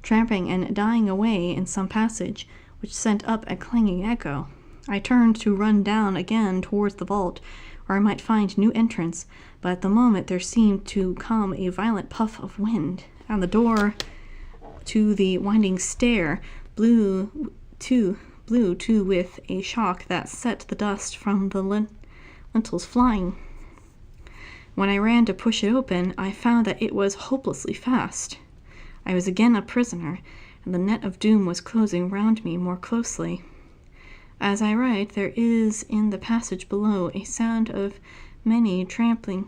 A: tramping and dying away in some passage, which sent up a clanging echo. I turned to run down again towards the vault, where I might find new entrance, but at the moment there seemed to come a violent puff of wind, and the door to the winding stair blew to with a shock that set the dust from the lintels flying. When I ran to push it open, I found that it was hopelessly fast. I was again a prisoner, and the net of doom was closing round me more closely. As I write, there is in the passage below a sound of many tramping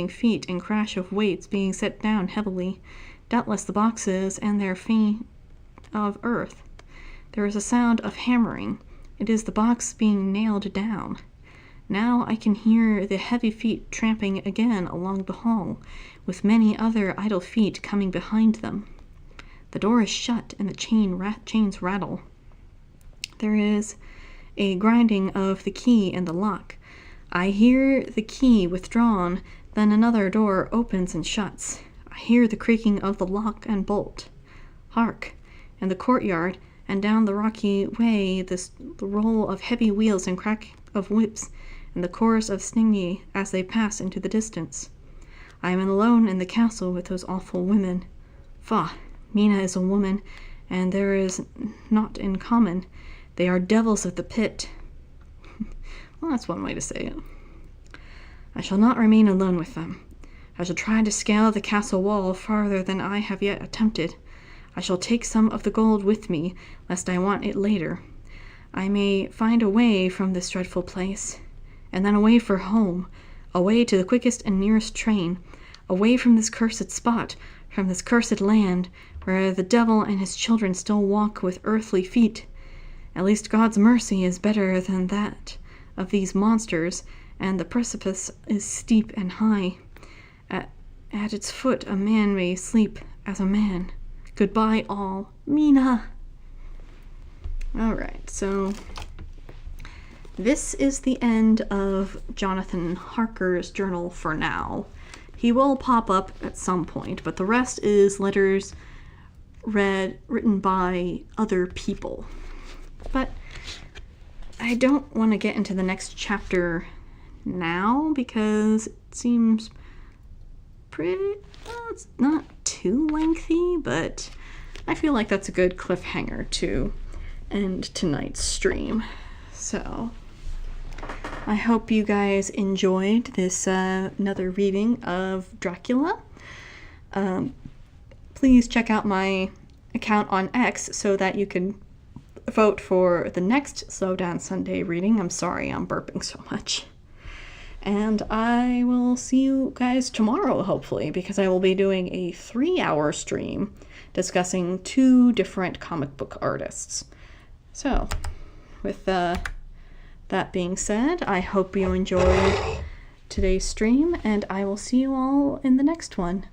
A: feet and crash of weights being set down heavily, doubtless the boxes and their feet of earth. There is a sound of hammering. It is the box being nailed down. Now I can hear the heavy feet tramping again along the hall, with many other idle feet coming behind them. The door is shut, and the chains rattle. There is a grinding of the key in the lock. I hear the key withdrawn, then another door opens and shuts. I hear the creaking of the lock and bolt. Hark! In the courtyard, and down the rocky way, the roll of heavy wheels and crack of whips, and the chorus of Stagny as they pass into the distance. I am alone in the castle with those awful women. Faugh! Mina is a woman, and there is naught in common. They are devils of the pit. Well, that's one way to say it. I shall not remain alone with them. I shall try to scale the castle wall farther than I have yet attempted. I shall take some of the gold with me, lest I want it later. I may find a way from this dreadful place, and then away for home, away to the quickest and nearest train, away from this cursed spot, from this cursed land, where the devil and his children still walk with earthly feet. At least God's mercy is better than that of these monsters, and the precipice is steep and high. At its foot a man may sleep as a man. Goodbye all. Mina! Alright, so this is the end of Jonathan Harker's journal for now. He will pop up at some point, but the rest is letters written by other people. But I don't want to get into the next chapter now because it seems pretty, well, it's not too lengthy, but I feel like that's a good cliffhanger to end tonight's stream. So I hope you guys enjoyed this another reading of Dracula. Please check out my account on X so that you can vote for the next Slow Down Sunday reading. I'm sorry I'm burping so much. And I will see you guys tomorrow, hopefully, because I will be doing a 3-hour stream discussing 2 different comic book artists. So, with that being said, I hope you enjoyed today's stream, and I will see you all in the next one.